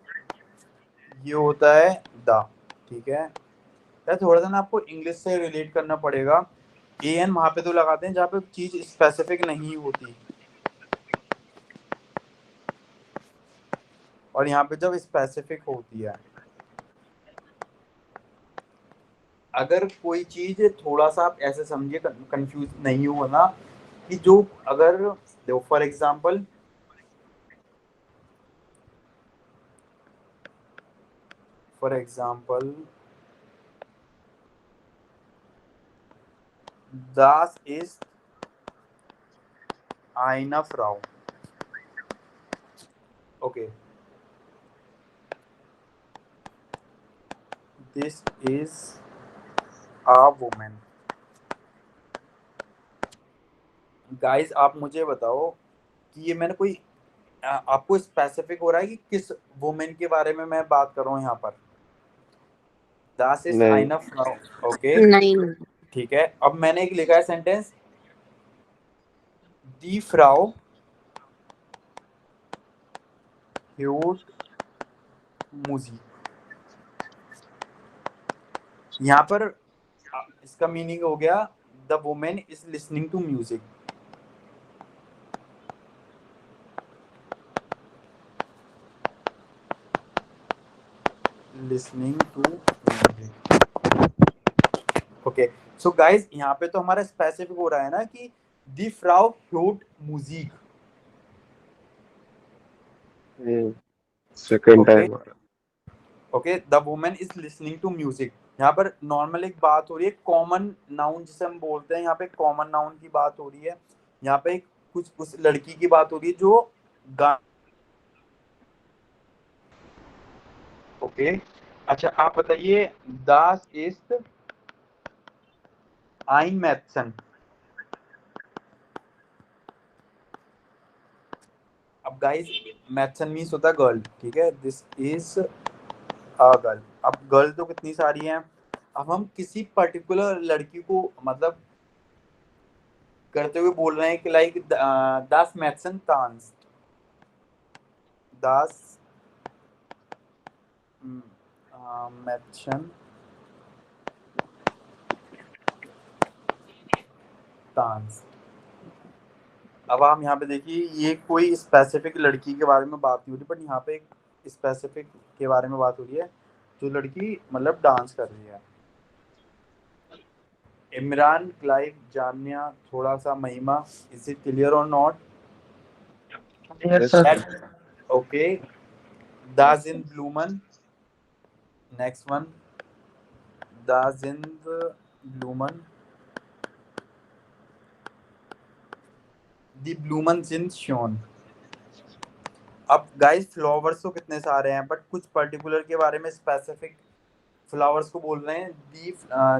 ये होता है द, ठीक है। यार थोड़ा सा ना आपको इंग्लिश से रिलेट करना पड़ेगा। ए एन वहां पे तो लगाते हैं जहाँ पे चीज स्पेसिफिक नहीं होती, और यहाँ पे जब स्पेसिफिक होती है, अगर कोई चीज थोड़ा सा आप ऐसे समझिए, कंफ्यूज नहीं हुआ ना, कि जो अगर देखो फॉर एग्जाम्पल दास इज आईना Frau, okay, this is a women. Guys आप मुझे बताओ कि ये मैंने कोई आपको स्पेसिफिक हो रहा है कि किस वुमेन के बारे में मैं बात कर रहा हूँ यहाँ पर। दास इज नहीं आईना फ्राउ, ओके, नहीं। ठीक है। अब मैंने एक लिखा है सेंटेंस, दी फ्राउ ह्यूट मुजी, यहाँ पर इसका मीनिंग हो गया the women is listening to music. Listening to music. Okay, so guys यहाँ पे तो हमारा स्पेसिफिक हो रहा है ना कि दी फ्राउ हूट म्यूजिक। Second okay time okay, the women is listening to music. यहाँ पर नॉर्मल एक बात हो रही है, कॉमन नाउन जिसे हम बोलते हैं, यहाँ पे कॉमन नाउन की बात हो रही है। यहाँ पे कुछ उस लड़की की बात हो रही है जो गा ओके अच्छा, आप बताइए दास इज आइन मैथसन। अब गाइस मैथसन मीन्स होता है गर्ल, ठीक है, दिस इज अ गर्ल। अब गर्ल तो कितनी सारी हैं, अब हम किसी पर्टिकुलर लड़की को मतलब करते हुए बोल रहे हैं कि लाइक दास मैथसन तांस, दास मैथसन तांस। अब हम यहाँ पे देखिए, ये कोई स्पेसिफिक लड़की के बारे में बात नहीं हो रही, बट यहाँ पे एक स्पेसिफिक के बारे में बात हो रही है जो लड़की मतलब डांस कर रही है। इमरान, क्लाइव, जान्या, थोड़ा सा महिमा, इज इट क्लियर और नॉट? Yes sir. ओके, दाजिन ब्लूमन, नेक्स्ट वन, दाजिन ब्लूमन, दी ब्लूमन जिन शोन। अब गाइस फ्लावर्स तो कितने सारे हैं, बट कुछ पर्टिकुलर के बारे में स्पेसिफिक फ्लावर्स को बोल रहे हैं,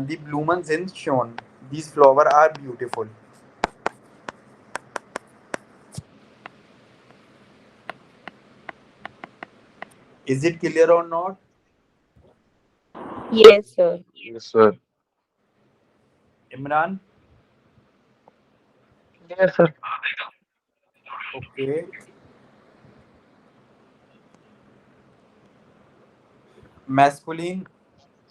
दी ब्लूमन जिन शोन, these flower are beautiful. Is it clear or not? Yes, sir. Yes sir. Imran? Yes sir. Okay. Masculine,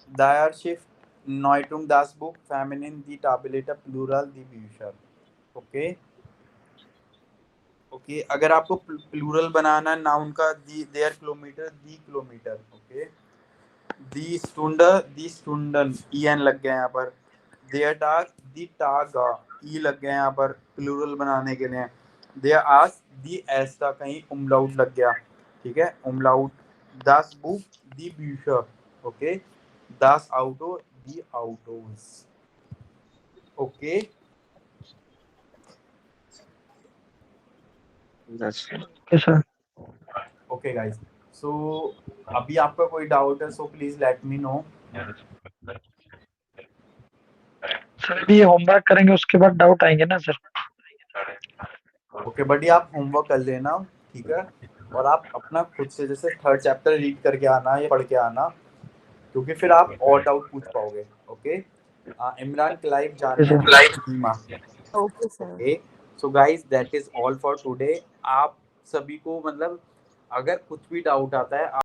Dayar Shift, Noitum Das Book, Feminine, the Tabulata, Plural, the Bücher. Okay. Okay, अगर आपको प्लूरल बनाना है नाउन का, दी देयर किलोमीटर, दी किलोमीटर। ओके, दी स्टूंडर, दी स्टूंडन, ई एन लग गया यहाँ पर। देयर टाग, दी टागा, ई लग गया यहाँ पर प्लूरल बनाने के लिए। देयर आस, दी ऐसा कहीं उमलाउट लग गया, ठीक है, उमलाउट। दास बुक, दी ब्यूशर। ओके, दास आउटो, दी आउटोज। Okay, yes okay sir. Okay guys, so अभी आपका कोई डाउट है, so please let me know. Sir अभी ये होमवर्क करेंगे उसके बाद डाउट आएंगे ना सर? ओके बट ये आप होमवर्क कर लेना, ठीक है, और आप अपना खुद से जैसे थर्ड चैप्टर रीड करके आना या पढ़ के आना, क्योंकि फिर आप और डाउट पूछ पाओगे। ओके, इमरान, क्लाइव, जानिया, Hima. Okay, sir. Okay, so guys that is all for today. आप सभी को मतलब अगर कुछ भी डाउट आता है